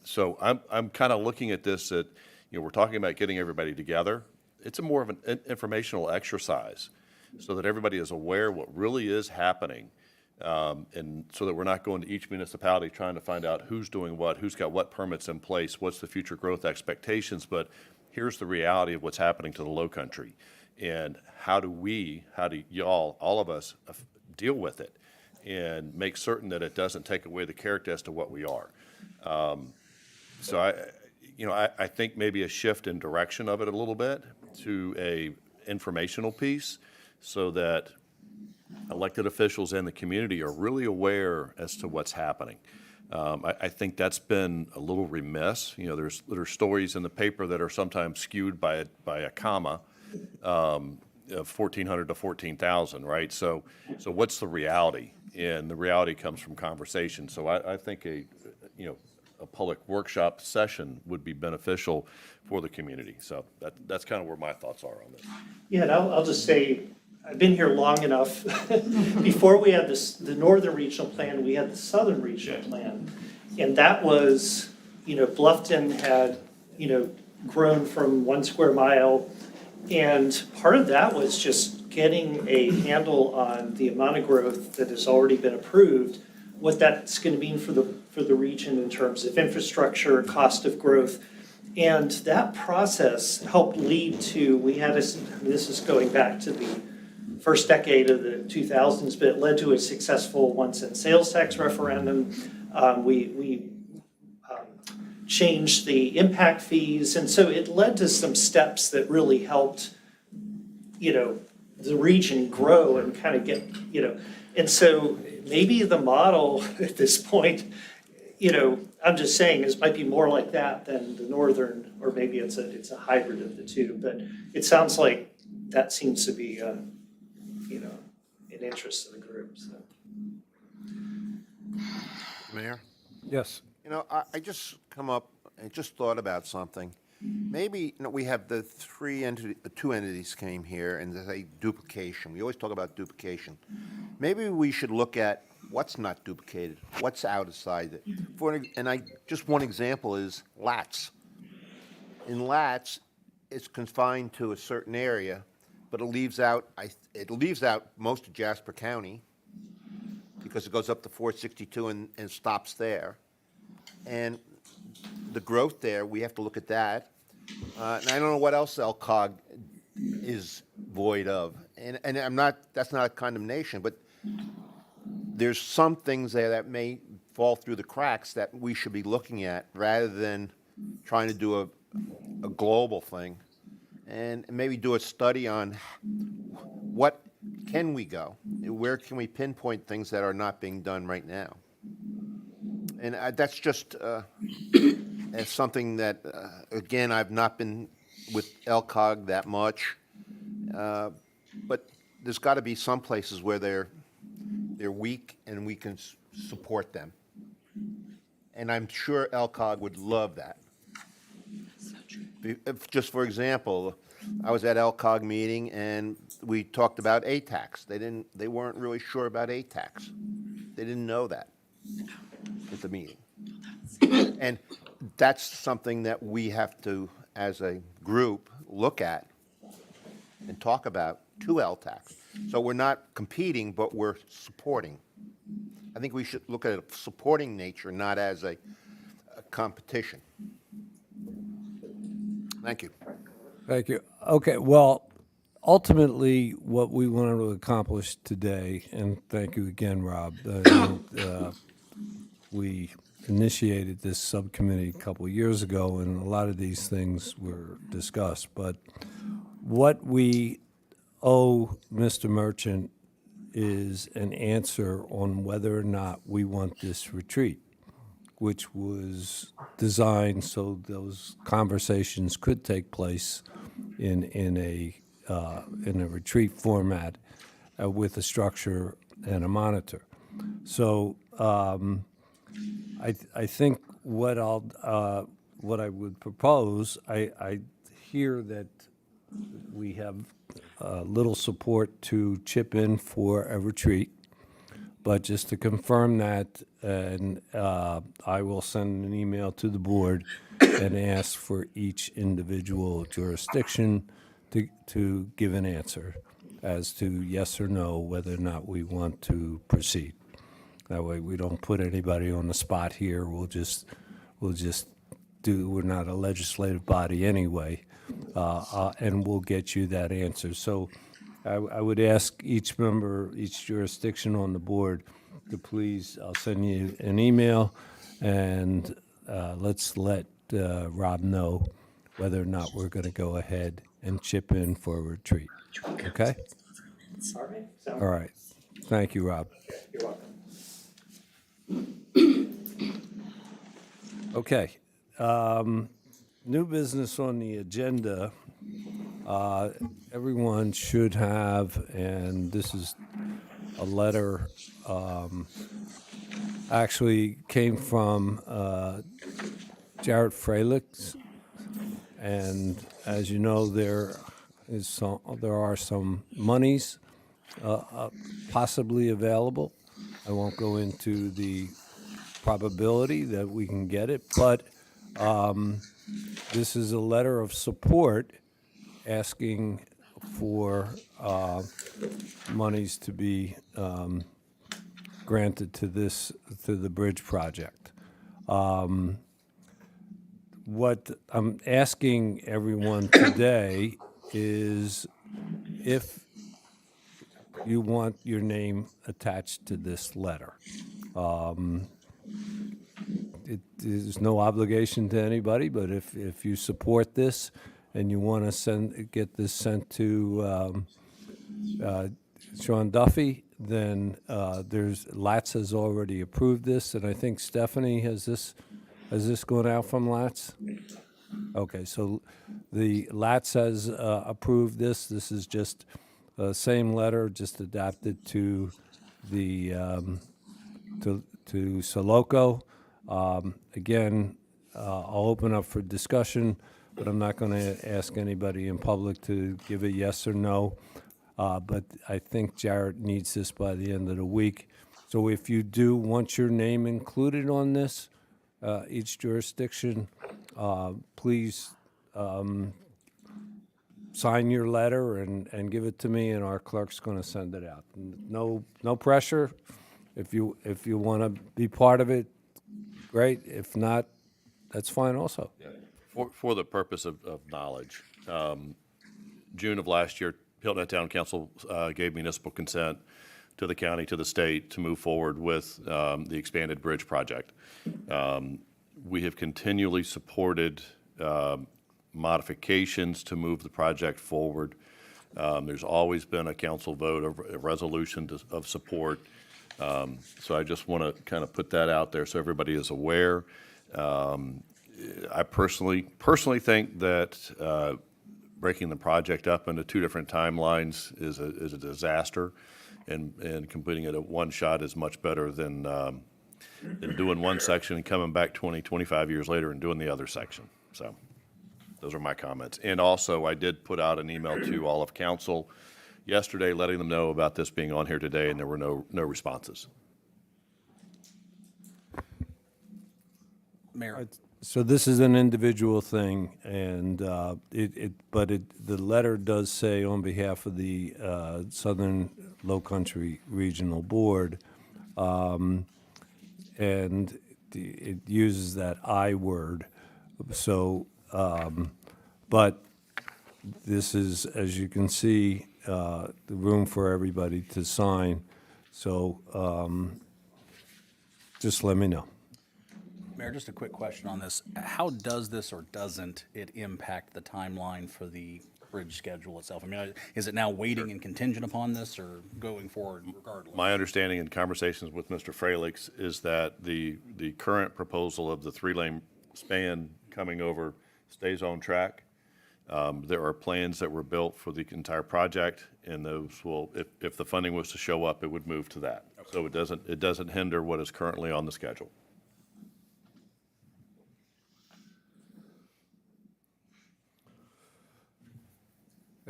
So I'm kind of looking at this that, we're talking about getting everybody together. It's more of an informational exercise so that everybody is aware what really is happening. And so that we're not going to each municipality trying to find out who's doing what, who's got what permits in place, what's the future growth expectations, but here's the reality of what's happening to the Lowcountry. And how do y'all, all of us, deal with it and make certain that it doesn't take away the character as to what we are. So I think maybe a shift in direction of it a little bit to a informational piece so that elected officials and the community are really aware as to what's happening. I think that's been a little remiss. There's stories in the paper that are sometimes skewed by a comma, of 1,400 to 14,000, right? So what's the reality? And the reality comes from conversation. So I think a public workshop session would be beneficial for the community. So that's kind of where my thoughts are on this. Yeah, and I'll just say, I've been here long enough. Before we had the Northern Regional Plan, we had the Southern Regional Plan. And that was, Bluffton had, grown from 1 square mile. And part of that was just getting a handle on the amount of growth that has already been approved, what that's going to mean for the region in terms of infrastructure, cost of growth. And that process helped lead to, this is going back to the first decade of the 2000s, but it led to a successful 1 cent sales tax referendum. We changed the impact fees, and so it led to some steps that really helped, the region grow and kind of get, and so maybe the model at this point, I'm just saying, this might be more like that than the Northern, or maybe it's a hybrid of the two, but it sounds like that seems to be an interest of the group. So. Mayor? Yes. I just come up and just thought about something. Maybe, we have the two entities came here and there's a duplication. We always talk about duplication. Maybe we should look at what's not duplicated, what's outside it. Just one example is Latz. In Latz, it's confined to a certain area, but it leaves out most of Jasper County because it goes up to 462 and stops there. And the growth there, we have to look at that. And I don't know what else LCOG is void of. And that's not a condemnation, but there's some things there that may fall through the cracks that we should be looking at rather than trying to do a global thing. And maybe do a study on what can we go? Where can we pinpoint things that are not being done right now? And that's just as something that, again, I've not been with LCOG that much, but there's got to be some places where they're weak and we can support them. And I'm sure LCOG would love that. If, just for example, I was at LCOG meeting and we talked about ATAX. They weren't really sure about ATAX. They didn't know that at the meeting. And that's something that we have to, as a group, look at and talk about to LTAX. So we're not competing, but we're supporting. I think we should look at a supporting nature, not as a competition. Thank you. Thank you. Okay, well, ultimately, what we wanted to accomplish today, and thank you again, Rob, we initiated this subcommittee a couple of years ago, and a lot of these things were discussed. But what we owe Mr. Merchant is an answer on whether or not we want this retreat, which was designed so those conversations could take place in a retreat format with a structure and a monitor. So I think what I would propose, I hear that we have little support to chip in for a retreat. But just to confirm that, and I will send an email to the board and ask for each individual jurisdiction to give an answer as to yes or no, whether or not we want to proceed. That way we don't put anybody on the spot here. We'll just do, we're not a legislative body anyway, and we'll get you that answer. So I would ask each member, each jurisdiction on the board to please, I'll send you an email, and let's let Rob know whether or not we're going to go ahead and chip in for a retreat. Okay? All right. All right. Thank you, Rob. You're welcome. Okay. New business on the agenda. Everyone should have, and this is a letter, actually came from Jarrett Frelick, and as you know, there are some monies possibly available. I won't go into the probability that we can get it, but this is a letter of support asking for monies to be granted to the bridge project. What I'm asking everyone today is if you want your name attached to this letter. There's no obligation to anybody, but if you support this and you want to get this sent to Sean Duffy, then Latz has already approved this, and I think Stephanie has this gone out from Latz? Okay, so the Latz has approved this. This is just the same letter, just adapted to the to Soloco. Again, I'll open up for discussion, but I'm not going to ask anybody in public to give a yes or no. But I think Jarrett needs this by the end of the week. So if you do want your name included on this, each jurisdiction, please sign your letter and give it to me, and our clerk's going to send it out. No pressure. If you want to be part of it, great. If not, that's fine also. For the purpose of knowledge, June of last year, Hilton Head Town Council gave municipal consent to the county, to the state, to move forward with the expanded bridge project. We have continually supported modifications to move the project forward. There's always been a council vote, a resolution of support. So I just want to kind of put that out there so everybody is aware. I personally think that breaking the project up into two different timelines is a disaster, and completing it at one shot is much better than than doing one section and coming back 20, 25 years later and doing the other section. So those are my comments. And also, I did put out an email to all of council yesterday letting them know about this being on here today, and there were no responses. Mayor, So this is an individual thing, and the letter does say on behalf of the Southern Lowcountry Regional Board, and it uses that I word. So, but this is, as you can see, the room for everybody to sign. So just let me know. Mayor, just a quick question on this. How does this or doesn't it impact the timeline for the bridge schedule itself? I mean, is it now waiting and contingent upon this or going forward regardless? My understanding in conversations with Mr. Fralix is that the current proposal of the 3-lane span coming over stays on track. There are plans that were built for the entire project, and those will, if the funding was to show up, it would move to that. Okay. So it doesn't hinder what is currently on the schedule.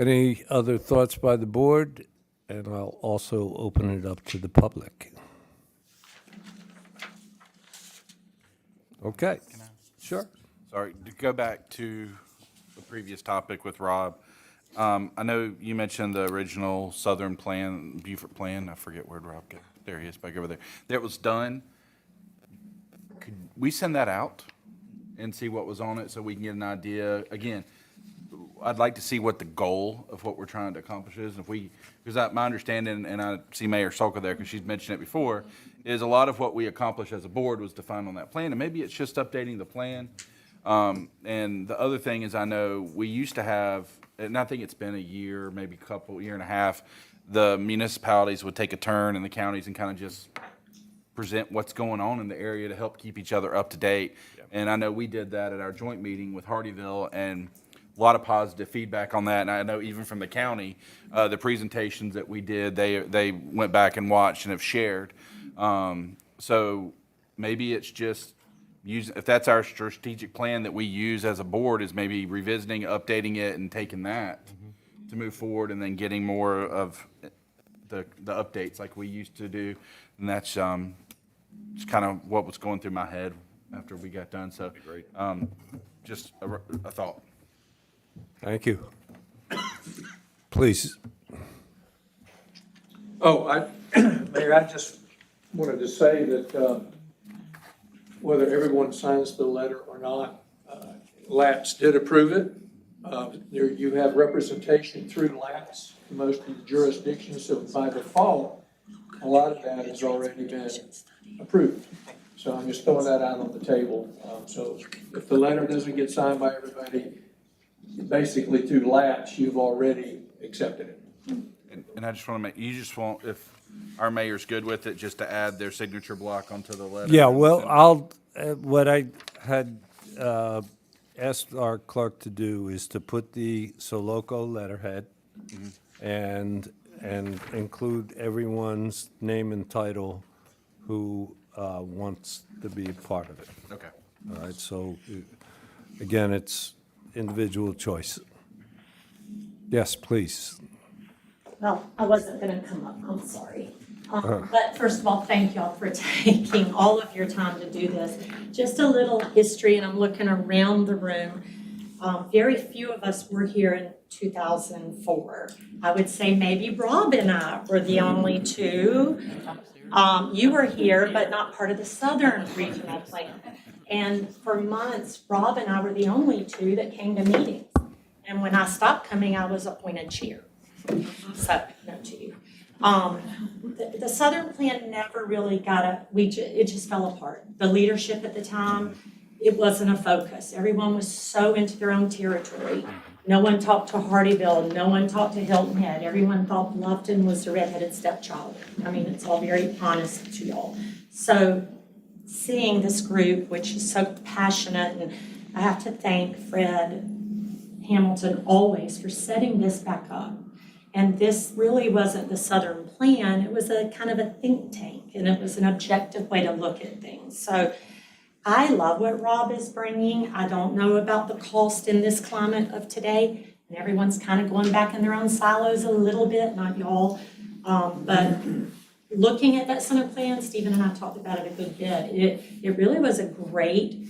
Any other thoughts by the board? And I'll also open it up to the public. Okay, sure. Sorry, to go back to the previous topic with Rob. I know you mentioned the original Southern Plan, Beaufort Plan. I forget where Rob got. There he is, back over there. That was done. Could we send that out and see what was on it so we can get an idea? Again, I'd like to see what the goal of what we're trying to accomplish is. Because my understanding, and I see Mayor Solka there because she's mentioned it before, is a lot of what we accomplish as a board was defined on that plan, and maybe it's just updating the plan. And the other thing is, I know we used to have, and I think it's been a year, maybe year and a half, the municipalities would take a turn in the counties and kind of just present what's going on in the area to help keep each other up to date. Yep. And I know we did that at our joint meeting with Hardyville, and a lot of positive feedback on that. And I know even from the county, the presentations that we did, they went back and watched and have shared. So maybe it's just if that's our strategic plan that we use as a board, is maybe revisiting, updating it, and taking that to move forward, and then getting more of the updates like we used to do. And that's just kind of what was going through my head after we got done. So just a thought. Thank you. Please. Mayor, I just wanted to say that whether everyone signs the letter or not, LAPS did approve it. You have representation through LAPS in most of the jurisdictions, so by default, a lot of that has already been approved. So I'm just throwing that out on the table. So if the letter doesn't get signed by everybody, basically through LAPS, you've already accepted it. And I just want to if our mayor's good with it, just to add their signature block onto the letter. Yeah, well, what I had asked our clerk to do is to put the Soloco letterhead and include everyone's name and title who wants to be a part of it. Okay. All right, so again, it's individual choice. Yes, please. Well, I wasn't going to come up, I'm sorry. But first of all, thank y'all for taking all of your time to do this. Just a little history, and I'm looking around the room. Very few of us were here in 2004. I would say maybe Rob and I were the only two. You were here, but not part of the Southern Regional Plan. And for months, Rob and I were the only two that came to meetings. And when I stopped coming, I was appointed chair. So, no to you. The Southern Plan never really it just fell apart. The leadership at the time, it wasn't a focus. Everyone was so into their own territory. No one talked to Hardyville. No one talked to Hilton Head. Everyone thought Bluffton was the redheaded stepchild. I mean, it's all very honest to y'all. So seeing this group, which is so passionate, and I have to thank Fred Hamilton always for setting this back up. And this really wasn't the Southern Plan. It was a kind of a think tank. and it was an objective way to look at things. So I love what Rob is bringing. I don't know about the cost in this climate of today, and everyone's kind of going back in their own silos a little bit, not y'all. But looking at that center plan, Stephen and I talked about it a good bit. It really was a great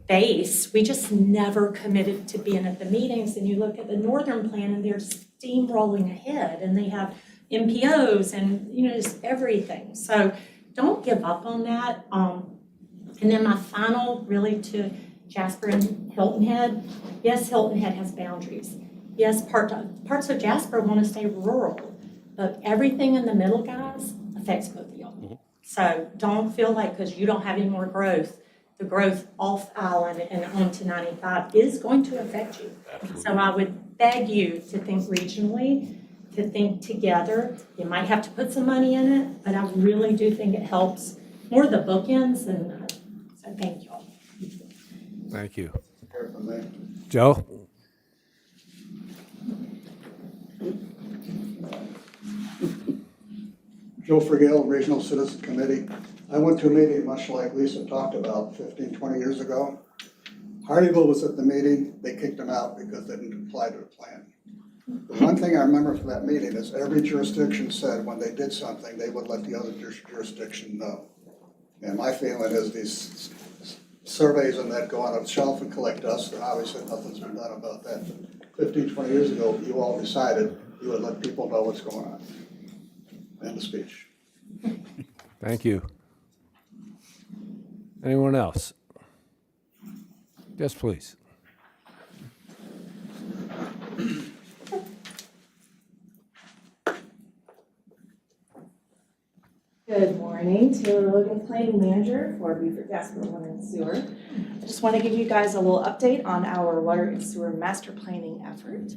base. We just never committed to being at the meetings. And you look at the northern plan and they're steamrolling ahead and they have MPOs and, just everything. So don't give up on that. And then my final really to Jasper and Hilton Head. Yes, Hilton Head has boundaries. Yes, parts of Jasper want to stay rural, but everything in the middle, guys, affects both of y'all. So don't feel like because you don't have any more growth, the growth off island and onto 95 is going to affect you. Absolutely. So I would beg you to think regionally, to think together. You might have to put some money in it, but I really do think it helps more the bookends. And so thank you all. Thank you. Joe? Joe Frigale, Regional Citizen Committee. I went to a meeting much like Lisa talked about 15, 20 years ago. Hardyville was at the meeting, they kicked them out because they didn't comply to the plan. The one thing I remember from that meeting is every jurisdiction said when they did something, they would let the other jurisdiction know. And my feeling is these surveys and that go on a shelf and collect dust, and obviously nothing's been done about that. 15, 20 years ago, you all decided you would let people know what's going on. End of speech. Thank you. Anyone else? Yes, please. Good morning, Taylor Logan, Planning Manager for Beaufort Jasper Water and Sewer. I just want to give you guys a little update on our water and sewer master planning effort.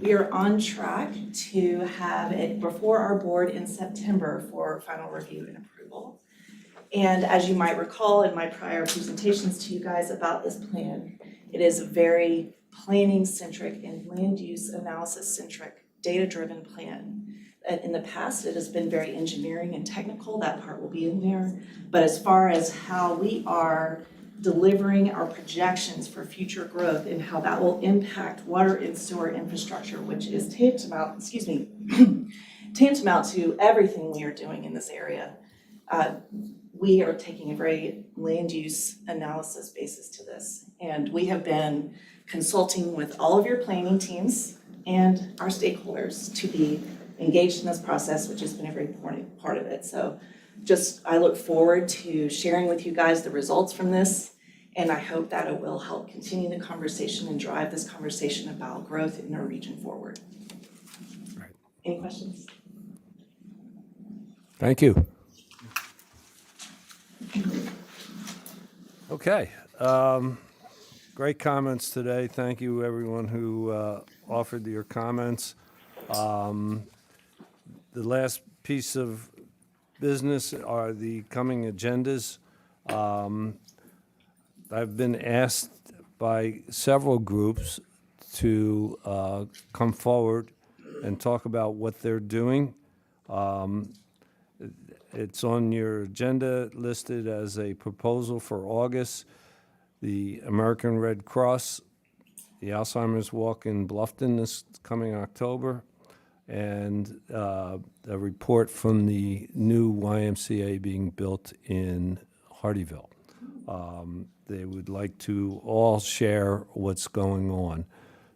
We are on track to have it before our board in September for final review and approval. And as you might recall in my prior presentations to you guys about this plan, it is a very planning-centric and land use analysis-centric, data-driven plan. In the past, it has been very engineering and technical. That part will be in there. But as far as how we are delivering our projections for future growth and how that will impact water and sewer infrastructure, which is tantamount to everything we are doing in this area. We are taking a very land use analysis basis to this. And we have been consulting with all of your planning teams and our stakeholders to be engaged in this process, which has been a very important part of it. So I look forward to sharing with you guys the results from this, and I hope that it will help continue the conversation and drive this conversation about growth in our region forward. Right. Any questions? Thank you. Okay. Great comments today. Thank you, everyone who offered your comments. The last piece of business are the coming agendas. I've been asked by several groups to come forward and talk about what they're doing. It's on your agenda listed as a proposal for August. The American Red Cross, the Alzheimer's Walk in Bluffton this coming October, and a report from the new YMCA being built in Hardyville. They would like to all share what's going on.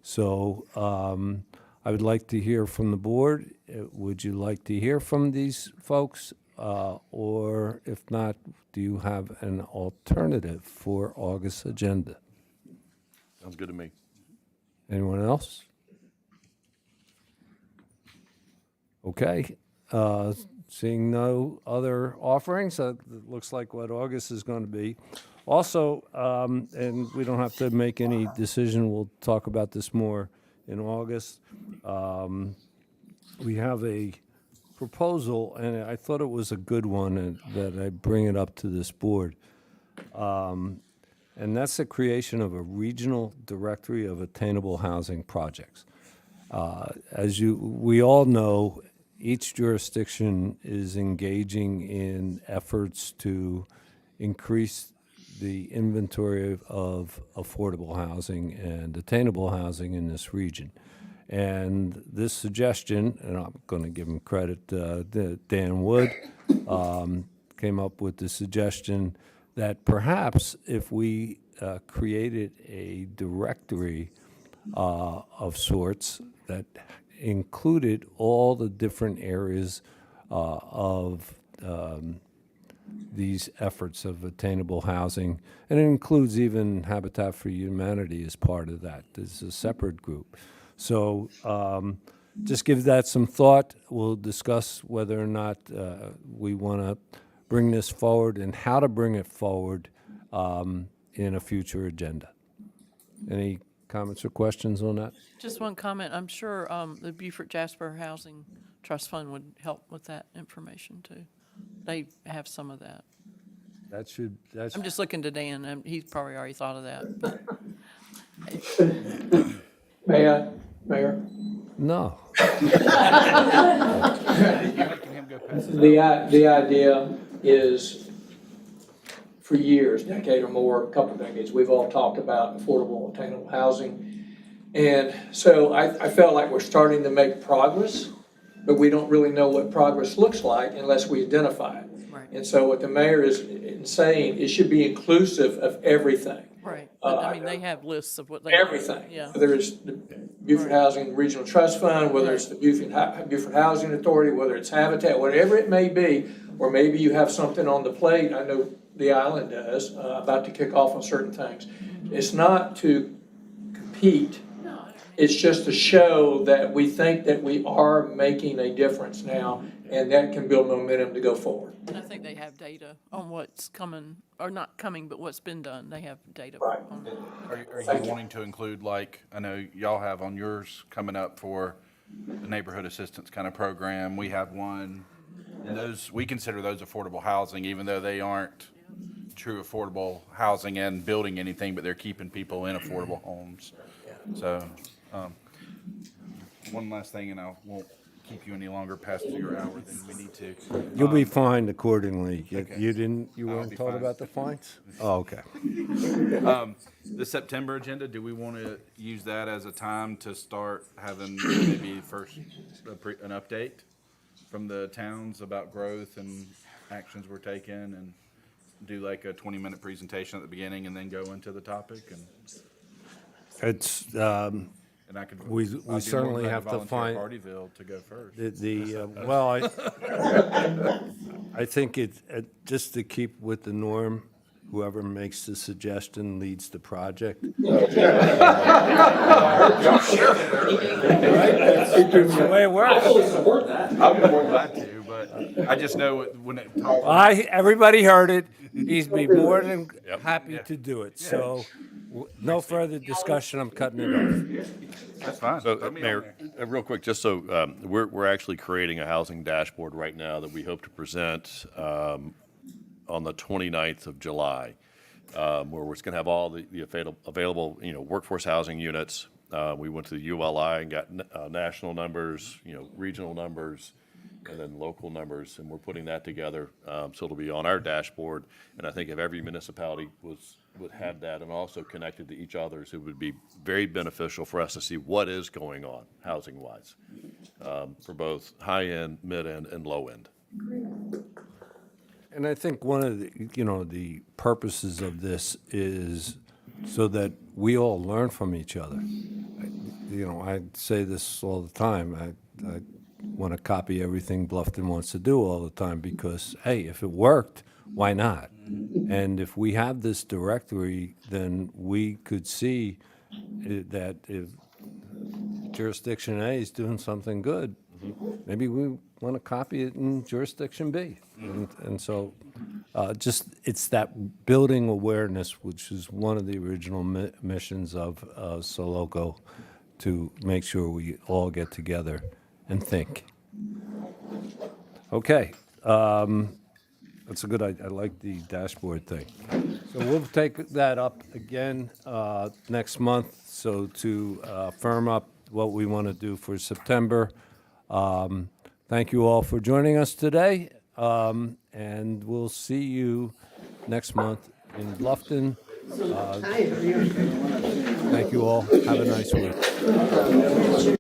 So I would like to hear from the board. Would you like to hear from these folks? Or if not, do you have an alternative for August's agenda? Sounds good to me. Anyone else? Okay. Seeing no other offerings, it looks like what August is going to be. Also, and we don't have to make any decision, we'll talk about this more in August. We have a proposal, and I thought it was a good one, and that I bring it up to this board. And that's the creation of a regional directory of attainable housing projects. As we all know, each jurisdiction is engaging in efforts to increase the inventory of affordable housing and attainable housing in this region. And this suggestion, and I'm going to give him credit, Dan Wood came up with the suggestion that perhaps if we created a directory of sorts that included all the different areas of these efforts of attainable housing, and it includes even Habitat for Humanity as part of that. There's a separate group. So just give that some thought. We'll discuss whether or not we want to bring this forward and how to bring it forward in a future agenda. Any comments or questions on that? Just one comment. I'm sure the Beaufort Jasper Housing Trust Fund would help with that information too. They have some of that. That's I'm just looking to Dan, and he's probably already thought of that. But Mayor? no. The idea is, for years, decade or more, a couple of decades, we've all talked about affordable, attainable housing. And so I felt like we're starting to make progress, but we don't really know what progress looks like unless we identify it. Right. And so what the mayor is saying, it should be inclusive of everything. right, but I mean, they have lists of what they Everything. Yeah. Whether it's the Beaufort Housing Regional Trust Fund, whether it's the Beaufort Housing Authority, whether it's Habitat, whatever it may be, or maybe you have something on the plate, I know the island does, about to kick off on certain things. It's not to compete, it's just to show that we think that we are making a difference now, and that can build momentum to go forward. And I think they have data on what's coming, or not coming, but what's been done. They have data Right. on that. Are you wanting to include, like, I know y'all have on yours coming up for the neighborhood assistance kind of program, we have one, and those, we consider those affordable housing, even though they aren't true affordable housing and building anything, but they're keeping people in affordable homes. So, one last thing, and I won't keep you any longer past your hour than we need to. You'll be fined accordingly. You Okay. You I'll weren't be told fine. about the fines? Oh, okay. The September agenda, do we want to use that as a time to start having maybe first an update from the towns about growth and actions we're taking, and do like a 20-minute presentation at the beginning and then go into the topic? And It's, I could. we I'd be more certainly than glad have to volunteer find- Partyville to go first. well, I think just to keep with the norm, whoever makes the suggestion leads the project. That's the way it works. I'll be more than glad to, but I just know when it talks. Everybody heard it. He's be more than Yep. happy to do it. So, no further discussion. I'm cutting it off. That's fine. So, Put me on Mayor, there. real quick, just so, we're actually creating a housing dashboard right now that we hope to present on the 29th of July, where we're going to have all the available, workforce housing units. We went to the ULI and got national numbers, regional numbers, and then local numbers, and we're putting that together, so it'll be on our dashboard. And I think if every municipality would have that and also connected to each other's, it would be very beneficial for us to see what is going on housing-wise, for both high-end, mid-end, and low-end. And I think one of the purposes of this is so that we all learn from each other. I say this all the time. I want to copy everything Bluffton wants to do all the time because, hey, if it worked, why not? And if we have this directory, then we could see that if jurisdiction A is doing something good, maybe we want to copy it in jurisdiction B. And so it's that building awareness, which is one of the original missions of Soloco, to make sure we all get together and think. Okay. That's a good idea. I like the dashboard thing. So we'll take that up again next month. So to firm up what we want to do for September, Thank you all for joining us today, and we'll see you next month in Bluffton. Thank you all. Have a nice week.